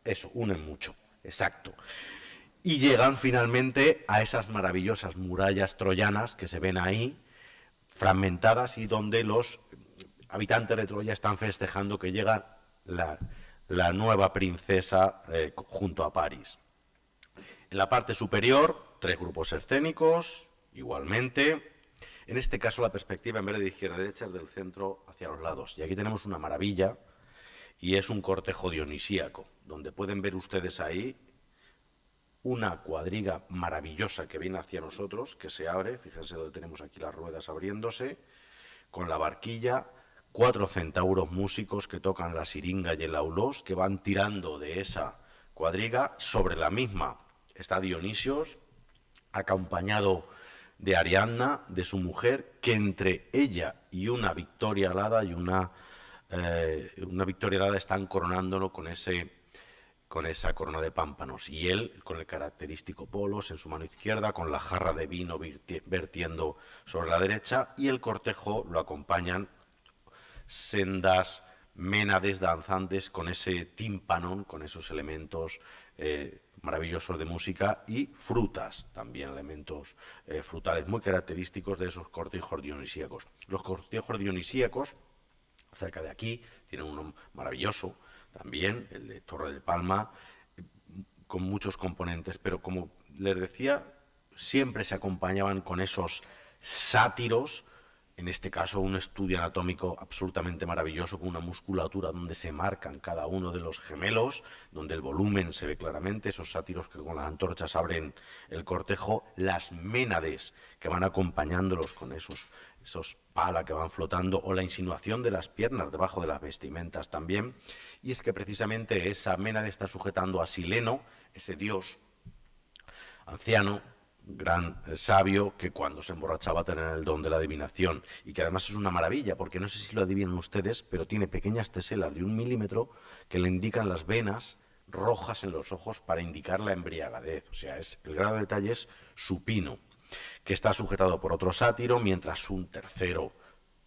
eso, unen mucho, exacto. Y llegan finalmente a esas maravillosas murallas troyanas que se ven ahí, fragmentadas, y donde los habitantes de Troya están festejando que llega la nueva princesa junto a Paris. En la parte superior, 3 grupos escénicos, igualmente. En este caso la perspectiva, en vez de izquierda a derecha, es del centro hacia los lados. Y aquí tenemos una maravilla, y es un cortejo dionisíaco, donde pueden ver ustedes ahí una cuadriga maravillosa que viene hacia nosotros, que se abre, fíjense donde tenemos aquí las ruedas abriéndose, con la barquilla, 4 centauros músicos que tocan la siringa y el aulós, que van tirando de esa cuadriga. Sobre la misma está Dionisios, acompañado de Ariadna, de su mujer, que entre ella y una Victoria alada están coronándolo con esa corona de pámpanos, y él con el característico polos en su mano izquierda, con la jarra de vino vertiendo sobre la derecha, y el cortejo lo acompañan sendas ménades danzantes con ese tímpanon, con esos elementos maravillosos de música, y frutas, también elementos frutales muy característicos de esos cortejos dionisíacos. Los cortejos dionisíacos, cerca de aquí, tienen uno maravilloso, también el de Torre de Palma, con muchos componentes, pero como les decía, siempre se acompañaban con esos sátiros, en este caso un estudio anatómico absolutamente maravilloso, con una musculatura donde se marcan cada uno de los gemelos, donde el volumen se ve claramente, esos sátiros que con las antorchas abren el cortejo, las ménades que van acompañándolos con esos palas que van flotando, o la insinuación de las piernas debajo de las vestimentas también. Y es que precisamente esa ménade está sujetando a Sileno, ese dios anciano, gran sabio, que cuando se emborrachaba tenía el don de la adivinación, y que además es una maravilla, porque no sé si lo adivinan ustedes, pero tiene pequeñas teselas de 1 milímetro que le indican las venas rojas en los ojos para indicar la embriagadez. O sea, el grado de detalle es supino, que está sujetado por otro sátiro, mientras un tercero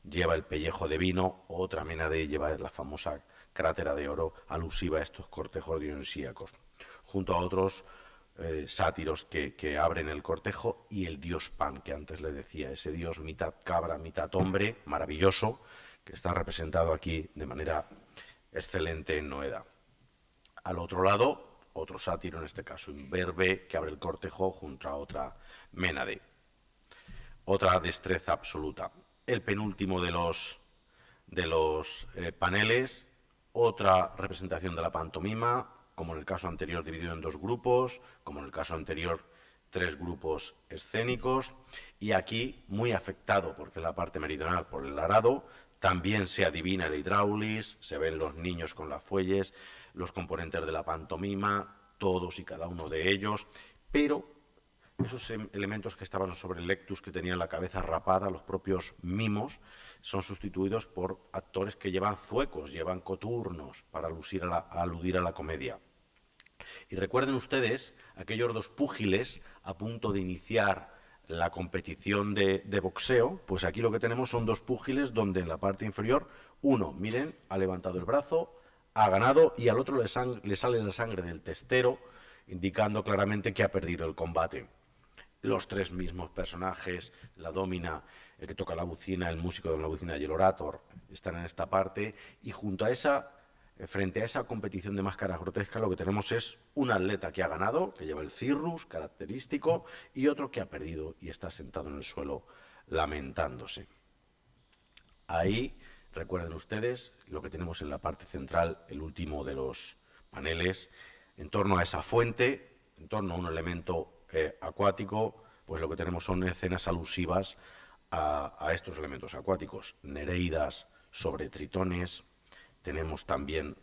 lleva el pellejo de vino, otra ménade lleva la famosa crátera de oro alusiva a estos cortejos dionisíacos, junto a otros sátiros que abren el cortejo, y el dios Pan, que antes le decía, ese dios mitad cabra, mitad hombre, maravilloso, que está representado aquí de manera excelente en Noeda. Al otro lado, otro sátiro, en este caso imberbe, que abre el cortejo junto a otra ménade. Otra destreza absoluta. El penúltimo de los paneles, otra representación de la pantomima, como en el caso anterior dividido en 2 grupos, como en el caso anterior 3 grupos escénicos, y aquí muy afectado, porque en la parte meridional por el arado, también se adivina el hidráulis, se ven los niños con las fuelles, los componentes de la pantomima, todos y cada uno de ellos, pero esos elementos que estaban sobre el lectus, que tenían la cabeza rapada, los propios mimos, son sustituidos por actores que llevan zuecos, llevan coturnos, para aludir a la comedia. Y recuerden ustedes aquellos 2 púgiles a punto de iniciar la competición de boxeo, pues aquí lo que tenemos son 2 púgiles donde en la parte inferior uno, miren, ha levantado el brazo, ha ganado, y al otro le sale la sangre del testero, indicando claramente que ha perdido el combate. Los 3 mismos personajes, la domina, el que toca la bucina, el músico de la bucina y el orator, están en esta parte, y frente a esa competición de máscaras grotescas, lo que tenemos es un atleta que ha ganado, que lleva el cirrus característico, y otro que ha perdido y está sentado en el suelo lamentándose. Ahí, recuerden ustedes, lo que tenemos en la parte central, el último de los paneles, en torno a esa fuente, en torno a un elemento acuático, pues lo que tenemos son escenas alusivas a estos elementos acuáticos. Nereidas sobre tritones, tenemos también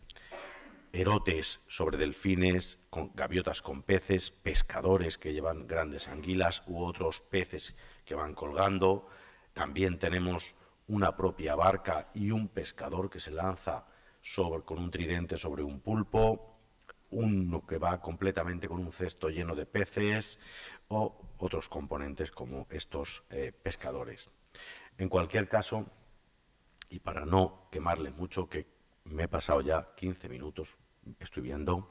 erotes sobre delfines, gaviotas con peces, pescadores que llevan grandes anguilas u otros peces que van colgando. También tenemos una propia barca y un pescador que se lanza con un tridente sobre un pulpo, uno que va completamente con un cesto lleno de peces, o otros componentes como estos pescadores. En cualquier caso, y para no quemarles mucho, que me he pasado ya 15 minutos, estoy viendo,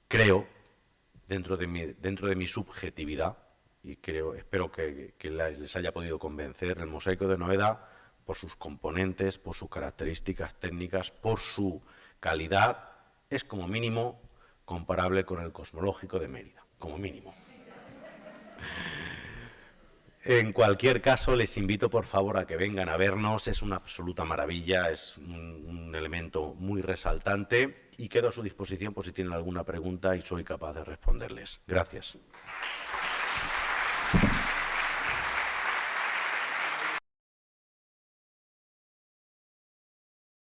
creo, dentro de mi subjetividad, y espero que les haya podido convencer, el mosaico de Noeda, por sus componentes, por sus características técnicas, por su calidad, es como mínimo comparable con el cosmológico de Mérida. como mínimo. En cualquier caso, les invito por favor a que vengan a vernos. Es una absoluta maravilla, es un elemento muy resaltante y quedo a su disposición por si tienen alguna pregunta y soy capaz de responderles. Gracias.